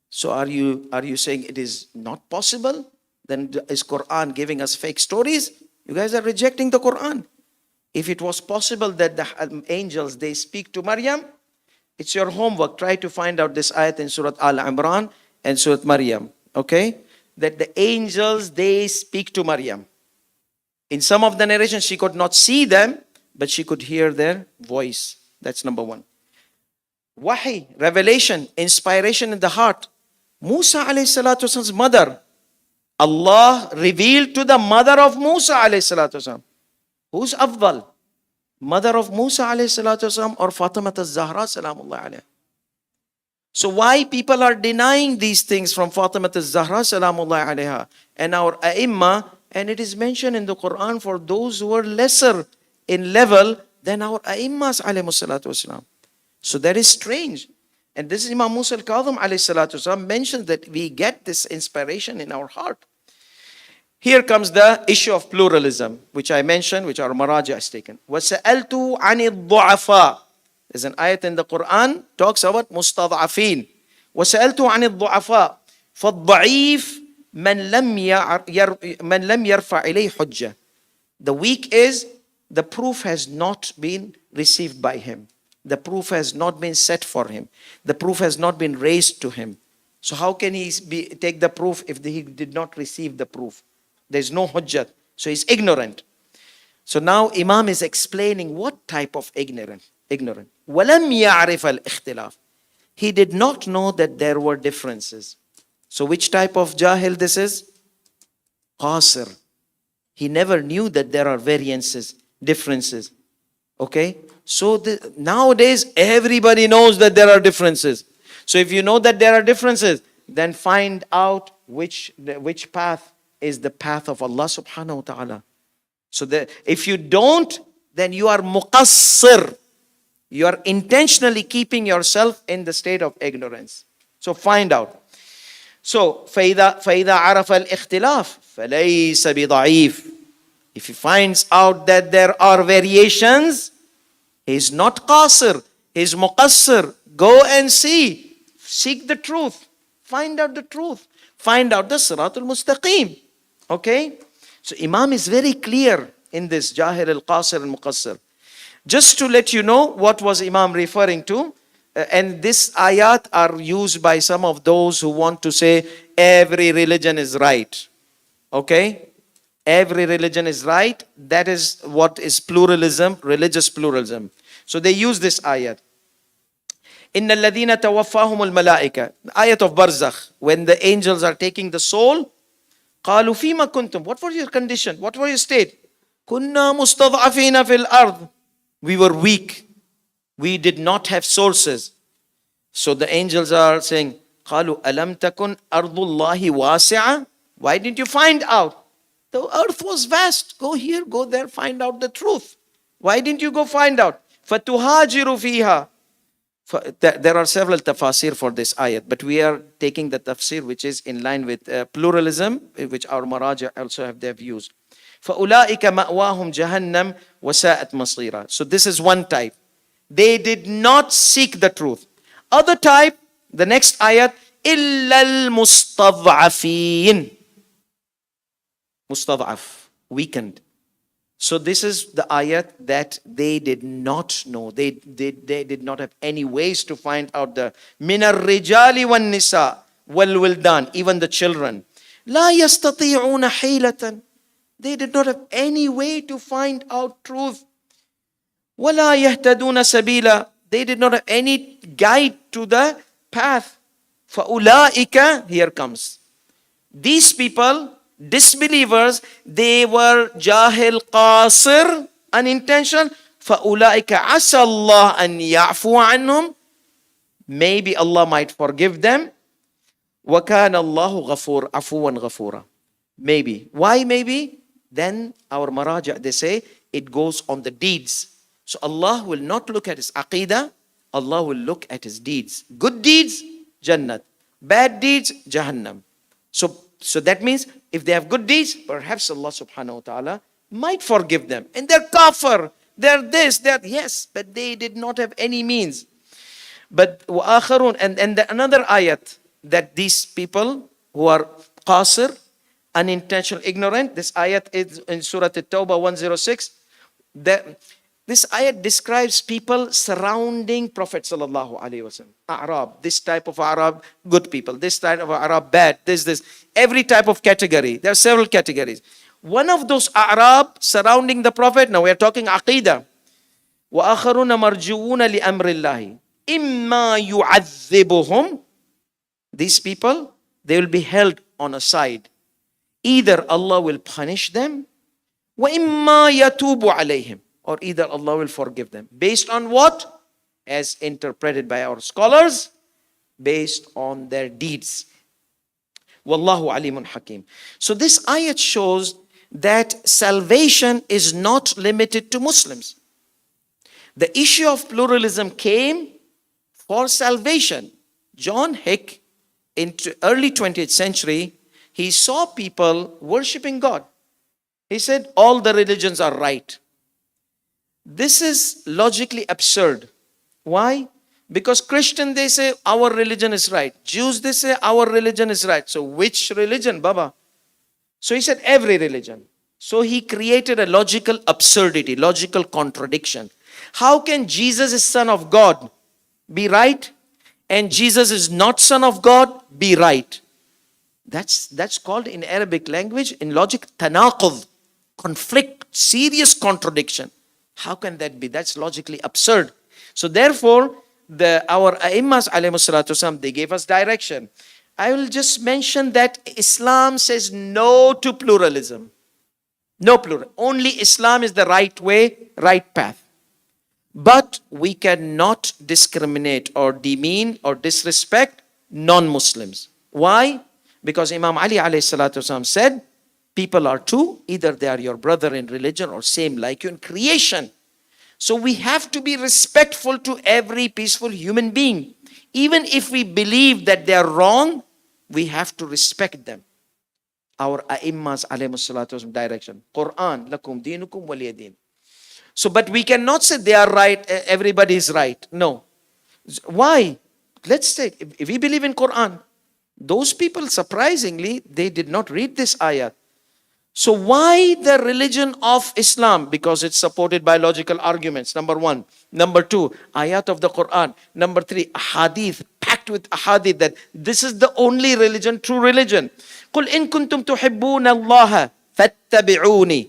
So are you saying it is not possible? Then is Quran giving us fake stories? You guys are rejecting the Quran. If it was possible that the angels, they speak to Maryam, it's your homework. Try to find out this ayat in Surah Al-Imran and Surah Maryam. Okay? That the angels, they speak to Maryam. In some of the narrations, she could not see them, but she could hear their voice. That's number one. Wahi, revelation, inspiration in the heart. Musa alayhi salatu wasalam's mother. Allah revealed to the mother of Musa alayhi salatu wasalam. Who's afdal? Mother of Musa alayhi salatu wasalam or Fatima az-Zahra salamullah alayha? So why people are denying these things from Fatima az-Zahra salamullah alayha and our Aimma, and it is mentioned in the Quran for those who are lesser in level than our Aimmas alayhi salatu wasalam. So that is strange. And this is Imam Musa al-Kadhim alayhi salatu wasalam mentions that we get this inspiration in our heart. Here comes the issue of pluralism, which I mentioned, which our Maraja has taken. وَسَأَلْتُ عَنِ الضُّعَفَاءِ. There's an ayat in the Quran, talks about mustad'afin. وَسَأَلْتُ عَنِ الضُّعَفَاءِ فَالضَّعِيفِ مَنْ لَمْ يَرْفَعْ إِلَيْهِ حُجَّةً. The weak is, the proof has not been received by him. The proof has not been set for him. The proof has not been raised to him. So how can he take the proof if he did not receive the proof? There is no hujjat. So he's ignorant. So now Imam is explaining what type of ignorant. وَلَمْ يَعْرِفَ الْإِخْتِلَافِ. He did not know that there were differences. So which type of jahil this is? Qasir. He never knew that there are variances, differences. Okay? So nowadays everybody knows that there are differences. So if you know that there are differences, then find out which path is the path of Allah subhanahu wa ta'ala. So that if you don't, then you are muqassir. You are intentionally keeping yourself in the state of ignorance. So find out. So فَإِذَا عَرَفَ الْإِخْتِلَافِ فَلَيْسَ بِضَعِيفٍ. If he finds out that there are variations, he is not qasir, he is muqassir. Go and see. Seek the truth. Find out the truth. Find out the Siratul Mustaqim. Okay? So Imam is very clear in this Jahir al-Qasir al-Muqassir. Just to let you know what was Imam referring to, and this ayat are used by some of those who want to say every religion is right. Okay? Every religion is right. That is what is pluralism, religious pluralism. So they use this ayat. إِنَّ الَّذِينَ تَوَفَّاهُمُ الْمَلَائِكَةِ. Ayat of Barzakh. When the angels are taking the soul, قَالُوا فِيمَ كُنْتُمْ. What was your condition? What was your state? كُنَّا مُسْتَضْعَفِينَ فِي الْأَرْضِ. We were weak. We did not have sources. So the angels are saying, قَالُوا أَلَمْ تَكُنْ أَرْضُ اللَّهِ وَاسِعَةً. Why didn't you find out? The earth was vast. Go here, go there, find out the truth. Why didn't you go find out? فَتُهَاجِرُ فِيهَا. There are several tafsir for this ayat, but we are taking the tafsir which is in line with pluralism, which our maraja also have their views. فَأُولَٰئِكَ مَأْوَاهُمْ جَهَنَّمْ وَسَاءَتْ مَصِيرًا. So this is one type. They did not seek the truth. Other type, the next ayat, إِلَّا الْمُسْتَضْعَفِينَ. Mustad'af, weakened. So this is the ayat that they did not know. They did not have any ways to find out the minar rijali wan nisa wal wildan, even the children. La yastati'una hilatan. They did not have any way to find out truth. Wala yahtaduna sabila. They did not have any guide to the path. Fa'ulaika, here comes. These people, disbelievers, they were jahil qasir, unintentional. فَأُولَٰئِكَ عَسَى اللَّهَ أَنْ يَعْفُوَ عَنْهُمْ. Maybe Allah might forgive them. وَكَانَ اللَّهُ غَفُورًا عَفُوًا غَفُورًا. Maybe. Why maybe? Then our maraja, they say, it goes on the deeds. So Allah will not look at his aqidah, Allah will look at his deeds. Good deeds, Jannat. Bad deeds, Jahannam. So that means if they have good deeds, perhaps Allah subhanahu wa ta'ala might forgive them. And they're kafir, they're this, they're yes, but they did not have any means. But وَآخَرُونَ, and another ayat that these people who are qasir, unintentional, ignorant, this ayat is in Surah At-Tawbah 106. This ayat describes people surrounding Prophet sallallahu alaihi wasallam. A'rab, this type of Arab, good people. This type of Arab, bad. This. Every type of category. There are several categories. One of those Arab surrounding the Prophet. Now we are talking aqidah. وَآخَرُونَ مَرْجُوُونَ لِأَمْرِ اللَّهِ إِمَّا يُعَذِّبُهُمْ. These people, they will be held on a side. Either Allah will punish them, وَإِمَّا يَتُوبُ عَلَيْهِمْ, or either Allah will forgive them. Based on what? As interpreted by our scholars, based on their deeds. Wallahu alimun hakim. So this ayat shows that salvation is not limited to Muslims. The issue of pluralism came for salvation. John Hick, in early 20th century, he saw people worshipping God. He said, all the religions are right. This is logically absurd. Why? Because Christian, they say, our religion is right. Jews, they say, our religion is right. So which religion, Baba? So he said, every religion. So he created a logical absurdity, logical contradiction. How can Jesus is son of God be right? And Jesus is not son of God be right? That's called in Arabic language, in logic, tanaqud, conflict, serious contradiction. How can that be? That's logically absurd. So therefore, our A'immas alayhimus salatu wasalam, they gave us direction. I will just mention that Islam says no to pluralism. No plural. Only Islam is the right way, right path. But we cannot discriminate or demean or disrespect non-Muslims. Why? Because Imam Ali alayhi salatu wasalam said, people are two, either they are your brother in religion or same like you in creation. So we have to be respectful to every peaceful human being. Even if we believe that they are wrong, we have to respect them. Our A'immas alayhimus salatu wasalam direction. Qur'an, lakum dinukum waliyadin. So, but we cannot say they are right, everybody is right. No. Why? Let's take, if we believe in Qur'an, those people, surprisingly, they did not read this ayat. So why the religion of Islam? Because it's supported by logical arguments, number one. Number two, ayat of the Qur'an. Number three, hadith, packed with hadith, that this is the only religion, true religion. قُلْ إِن كُنْتُمْ تُحِبُّونَ اللَّهَ فَاتَّبِعُونِ.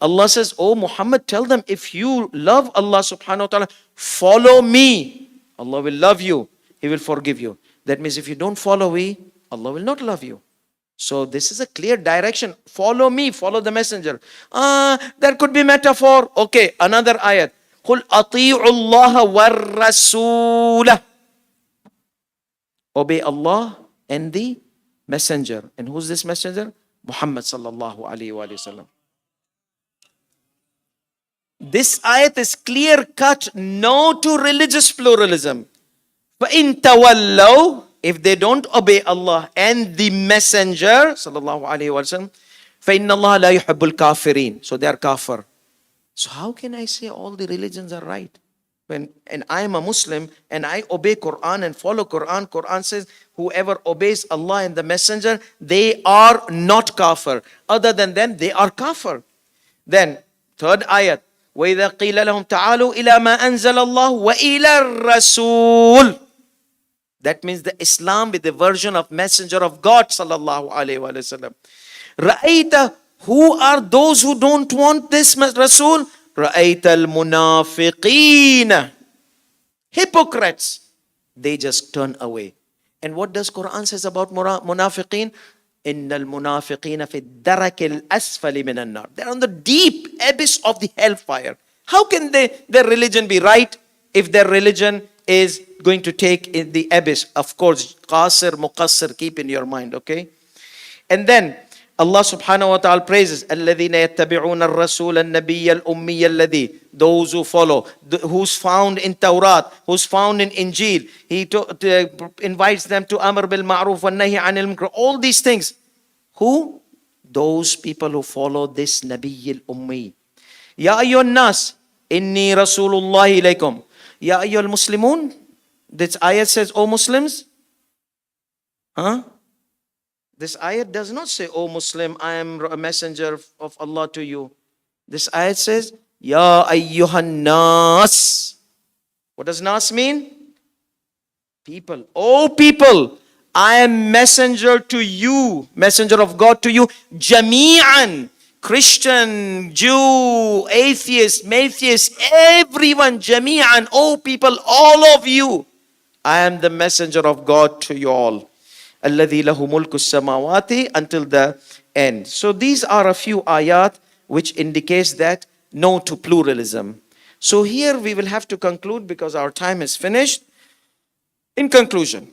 Allah says, oh Muhammad, tell them, if you love Allah subhanahu wa ta'ala, follow me. Allah will love you. He will forgive you. That means if you don't follow me, Allah will not love you. So this is a clear direction. Follow me, follow the messenger. There could be metaphor. Okay, another ayat. قُلْ أَطِيعُوا اللَّهَ وَالرَّسُولَ. Obey Allah and the messenger. And who's this messenger? Muhammad sallallahu alayhi wa sallam. This ayat is clear cut, no to religious pluralism. فَإِن تَوَلَّوْا, if they don't obey Allah and the Messenger, sallallahu alayhi wa sallam, فَإِنَّ اللَّهَ لَا يُحِبُّ الْكَافِرِينَ. So they are kafir. So how can I say all the religions are right? And I am a Muslim and I obey Qur'an and follow Qur'an. Qur'an says whoever obeys Allah and the Messenger, they are not kafir. Other than them, they are kafir. Then, third ayat. وَإِذَا قِيلَ لَهُمْ تَعَالُوا إِلَى مَا أَنزَلَ اللَّهُ وَإِلَى الرَّسُولِ. That means the Islam with the version of Messenger of God sallallahu alayhi wa sallam. رَأَيْتَ, who are those who don't want this Rasul? رَأَيْتَ الْمُنَافِقِينَ, hypocrites. They just turn away. And what does Quran says about munafiqeen? إِنَّ الْمُنَافِقِينَ فِي الدَّرَكِ الْأَسْفَلِ مِنَ النَّارِ. They're on the deep abyss of the hellfire. How can their religion be right if their religion is going to take in the abyss? Of course, qasir, muqassir, keep in your mind, okay? And then Allah subhanahu wa ta'ala praises الَّذِينَ يَتَّبِعُونَ الرَّسُولَ النَّبِيَّ الْأُمِّيَّ الَّذِي, those who follow, who's found in Tawrat, who's found in Injil. He invites them to Amr bil Ma'ruf wa Nahi anil Munkar. All these things. Who? Those people who follow this Nabiy al-Ummi. Ya ayyuhan nas, inni Rasulullahi ilaykum. Ya ayyuhal Muslimun. This ayat says, O Muslims. Huh? This ayat does not say, O Muslim, I am a messenger of Allah to you. This ayat says, Ya ayyuhan nas. What does nas mean? People. Oh people, I am messenger to you, messenger of God to you, Jami'an. Christian, Jew, atheist, Matheist, everyone, Jami'an. Oh people, all of you. I am the messenger of God to you all. Alladhi lahu mulku samawati, until the end. So these are a few ayat which indicates that no to pluralism. So here we will have to conclude because our time is finished. In conclusion,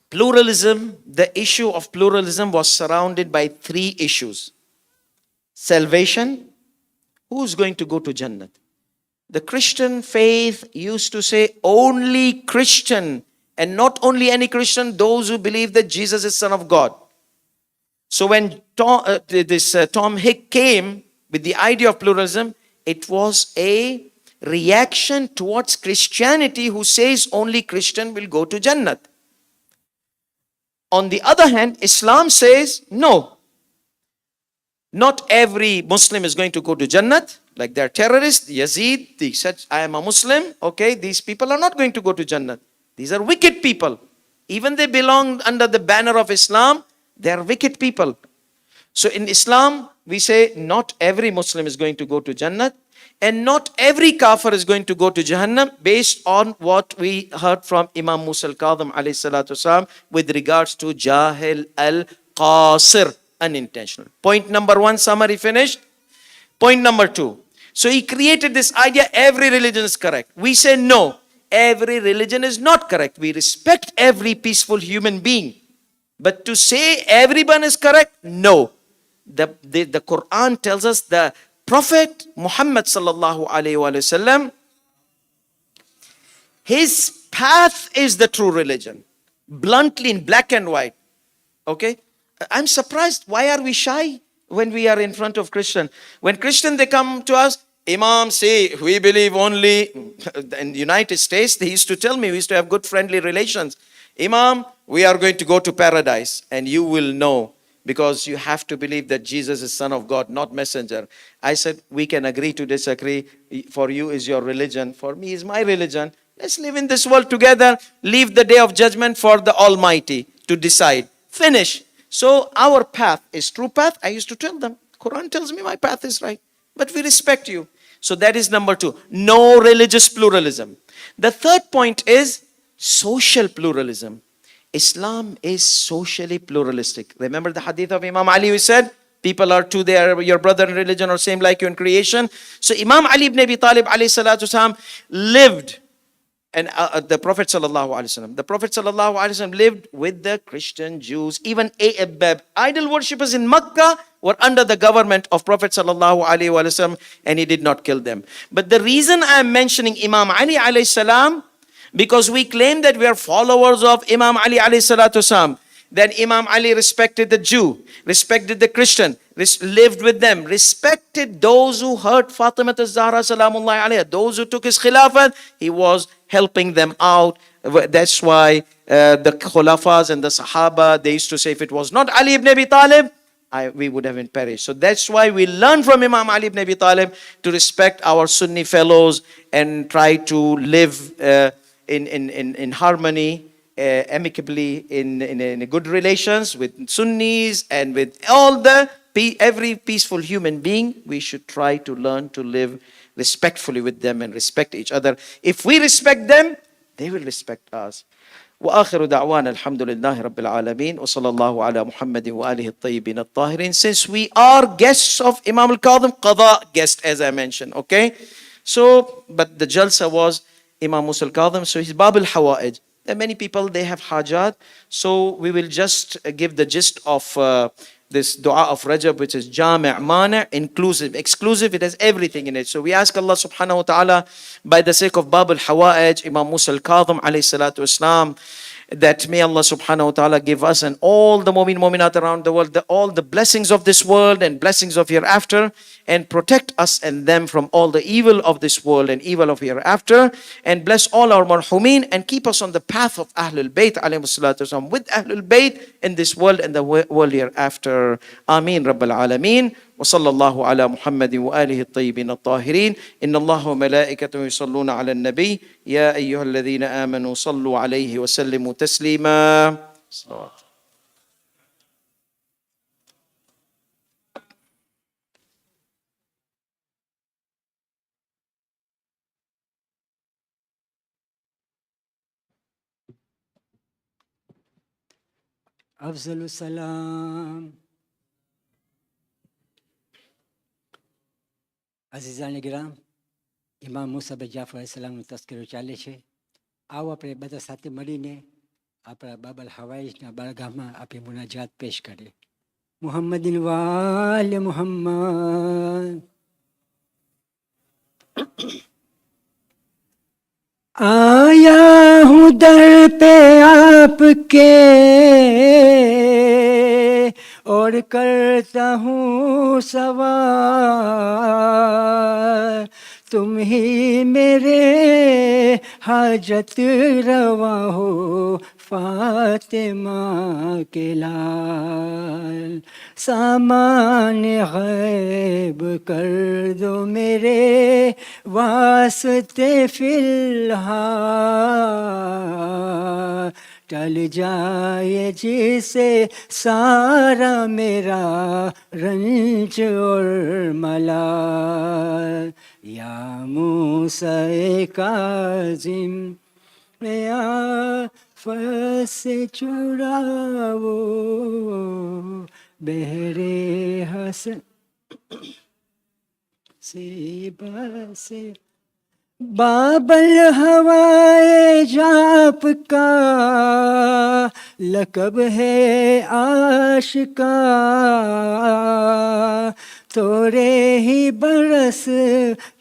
pluralism, the issue of pluralism was surrounded by three issues. Salvation, who's going to go to Jannah? The Christian faith used to say only Christian, and not only any Christian, those who believe that Jesus is Son of God. So when Tom Hick came with the idea of pluralism, it was a reaction towards Christianity who says only Christian will go to Jannah. On the other hand, Islam says no. Not every Muslim is going to go to Jannah. Like they're terrorists, Yazid, they said, I am a Muslim. Okay, these people are not going to go to Jannah. These are wicked people. Even they belong under the banner of Islam, they are wicked people. So in Islam, we say not every Muslim is going to go to Jannah, and not every kafir is going to go to Jahannam, based on what we heard from Imam Musa al-Kadhim alayhi salatu wasalam with regards to Jahil al-Qasir, unintentional. Point number one, summary finished. Point number two. So he created this idea, every religion is correct. We say no. Every religion is not correct. We respect every peaceful human being. But to say everyone is correct, no. The Quran tells us the Prophet Muhammad sallallahu alayhi wa sallam, his path is the true religion. Bluntly in black and white. Okay? I'm surprised. Why are we shy when we are in front of Christian? When Christian, they come to us, Imam, say, we believe only, in the United States, they used to tell me, we used to have good friendly relations. Imam, we are going to go to paradise, and you will know, because you have to believe that Jesus is Son of God, not messenger. I said, we can agree to disagree. For you is your religion. For me is my religion. Let's live in this world together. Leave the day of judgment for the Almighty to decide. Finish. So our path is true path. I used to tell them, Quran tells me my path is right. But we respect you. So that is number two. No religious pluralism. The third point is social pluralism. Islam is socially pluralistic. Remember the hadith of Imam Ali, we said, people are two, they are your brother in religion or same like you in creation. So Imam Ali ibn Abi Talib alayhi salatu wasalam lived, and the Prophet sallallahu alaihi wasallam, the Prophet sallallahu alaihi wasallam lived with the Christian Jews. Even idol worshippers in Makkah were under the government of Prophet sallallahu alaihi wasallam, and he did not kill them. But the reason I am mentioning Imam Ali alayhi salam, because we claim that we are followers of Imam Ali alayhi salatu wasalam. Then Imam Ali respected the Jew, respected the Christian, lived with them, respected those who hurt Fatima az-Zahra salamullahi alayha, those who took his khilafat, he was helping them out. That's why the khulafas and the sahaba, they used to say, if it was not Ali ibn Abi Talib, we would have been perished. So that's why we learn from Imam Ali ibn Abi Talib to respect our Sunni fellows and try to live in harmony, amicably, in good relations with Sunnis and with every peaceful human being. We should try to learn to live respectfully with them and respect each other. If we respect them, they will respect us. وآخر دعوانا الحمد لله رب العالمين وصلى الله على محمد وآله الطيبين الطاهرين. Since we are guests of Imam al-Kadhim, qada guest, as I mentioned, okay? So, but the jalsa was Imam Musa al-Kadhim, so his Bab al-Hawa'ij. There are many people, they have hajat, so we will just give the gist of this dua of Rajab, which is Jami' Mani', inclusive, exclusive, it has everything in it. So we ask Allah subhanahu wa ta'ala, by the sake of Bab al-Hawa'ij, Imam Musa al-Kadhim alayhi salatu wassalam, that may Allah subhanahu wa ta'ala give us and all the mu'minat around the world, all the blessings of this world and blessings of hereafter, and protect us and them from all the evil of this world and evil of hereafter, and bless all our marhumin and keep us on the path of Ahlul Bayt alayhi salatu wasalam, with Ahlul Bayt in this world and the world hereafter. Ameen Rabbal Alameen. وصلى الله على محمد وآله الطيبين الطاهرين. إن الله وملائكته يصلون على النبي يا أيها الذين آمنوا صلوا عليه وسلموا تسليما. أفضل السلام. عزیزان گرام، امام موسی بن جعفر علیہ السلام નું તસ્કરો ચાલે છે. આવો આપણે બધા સાથે મળીને આપણા બાબલ હવાઈજના બારગાહમાં આપણી મુનાજાત પેશ કરીએ. મુહમ્મદિન વાલે મુહમ્મદ. آیا ہوں در پہ آپ کے اور کرتا ہوں سوال، تم ہی میرے حاجت روا ہو فاطمہ کے لال. سامان غیب کر دو میرے واسطے فی الحال، ٹل جائے جسے سارا میرا رنج اور ملال. یا موسیٰ کاظم یا سے چڑاؤ بہرے حسن سے بسے. بابل ہوائے جاپ کا لقب ہے آشکا، تھوڑے ہی برس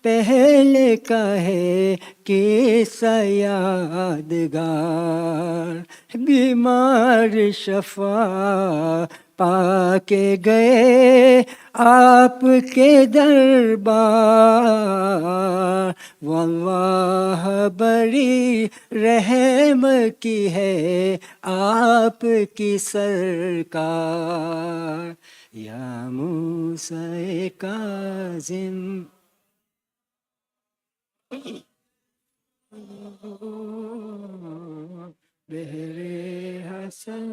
پہلے کا ہے قصہ یادگار. بیمار شفا پا کے گئے آپ کے دربار، واللہ بڑی رحم کی ہے آپ کی سرکار. یا موسیٰ کاظم بہرے حسن.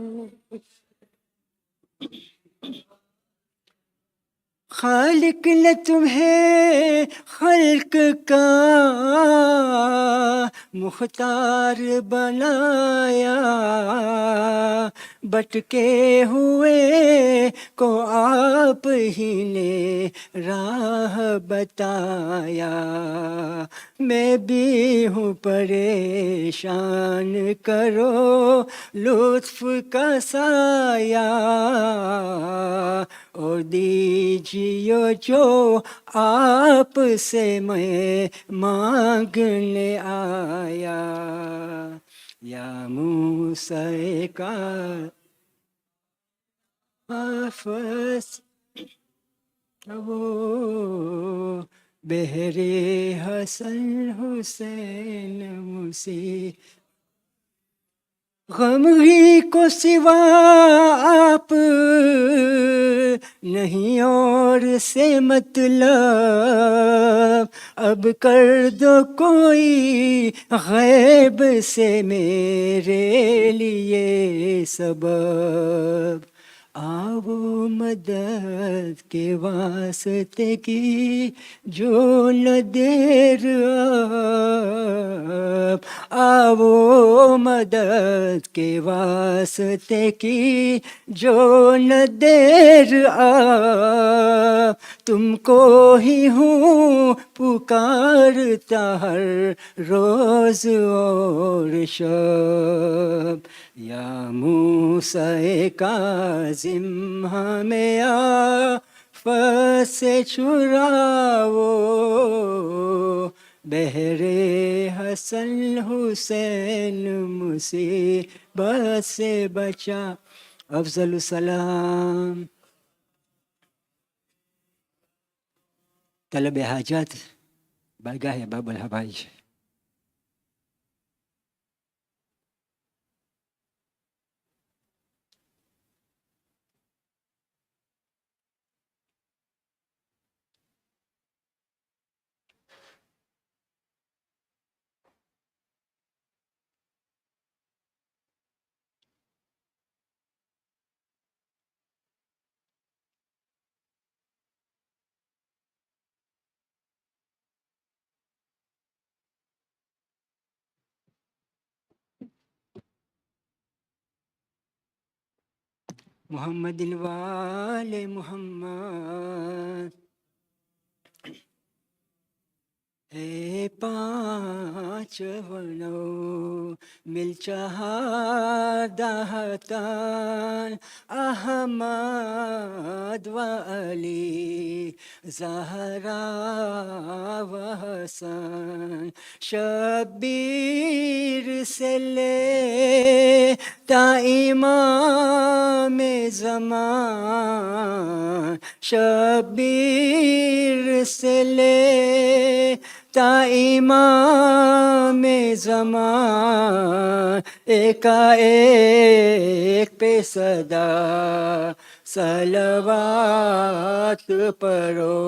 خالق نے تمہیں خلق کا مختار بنایا، بٹکے ہوئے کو آپ ہی نے راہ بتایا، میں بھی ہوں پریشان، کرو لطف کا سایہ، اور دیجیے جو آپ سے میں مانگنے آیا، یا موسیٰ کا آفس وہ بہرے حسن حسین مصیب، غم ہی کو سوا آپ نہیں اور سے مطلب، اب کر دو کوئی غیب سے میرے لیے سبب، آؤ مدد کے واسطے کی جو نہ دیر اب، آؤ مدد کے واسطے کی جو نہ دیر اب، تم کو ہی ہوں پکارتا ہر روز اور شب، یا موسیٰ کاظم ہمیں آفت سے چھڑاؤ، بہرے حسن حسین مصیبت سے بچا۔ افضل السلام طلب حاجات بارگاہ باب الحوائج۔ محمد وآل محمد، اے پانچ ونو مل چہادہتان، احمد و علی زہرا و حسن، شبیر سے لے تا امام زمان، شبیر سے لے تا امام زمان، ایک پہ صدا صلوات پڑھو،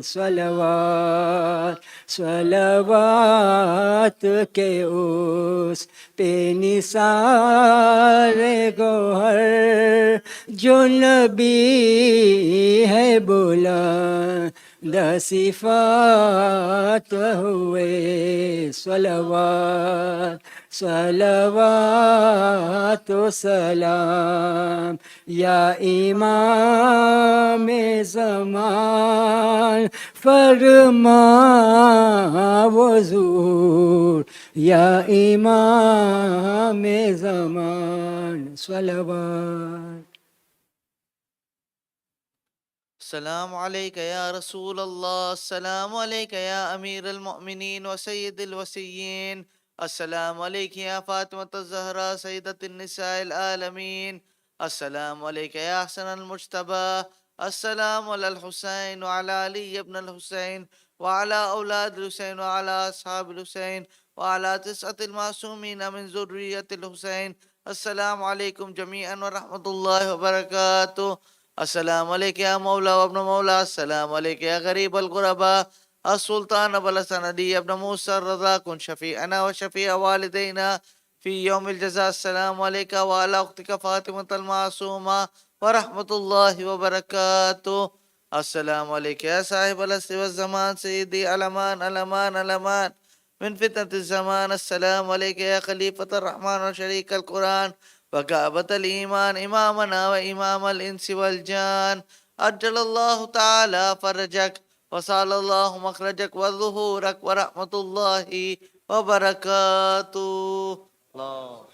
صلوات صلوات کے اس پہ نثار گوہر، جو نبی ہے بلند صفات ہوئے، صلوات صلوات و سلام، یا امام زمان فرما حضور، یا امام زمان، صلوات۔ السلام علیکہ یا رسول اللہ، السلام علیکہ یا امیر المؤمنین و سید الوسیین، السلام علیکہ یا فاطمۃ الزہرا سیدۃ النساء العالمین، السلام علیکہ یا حسن المجتبی، السلام علی الحسین وعلی علی ابن الحسین وعلی اولاد الحسین وعلی اصحاب الحسین وعلی 9 المعصومین من ذریۃ الحسین، السلام علیکم جمیعا ورحمۃ اللہ وبرکاتہ۔ السلام علیکم یا مولا وابن مولا، السلام علیکم یا غریب الغرباء، السلطان ابو الحسن علی ابن موسیٰ الرضا، کن شفیعنا و شفیع والدینا فی یوم الجزاء، السلام علیکم وعلی اختک فاطمۃ المعصومہ ورحمۃ اللہ وبرکاتہ۔ السلام علیکم یا صاحب العصر والزمان سیدی الامان الامان الامان من فتنة الزمان، السلام علیکم یا خلیفۃ الرحمن و شریک القرآن وكعبة الإيمان إمامنا وإمام الإنس والجان أجل الله تعالى فرجك وسال الله مخرجك وظهورك ورحمة الله وبركاته. الله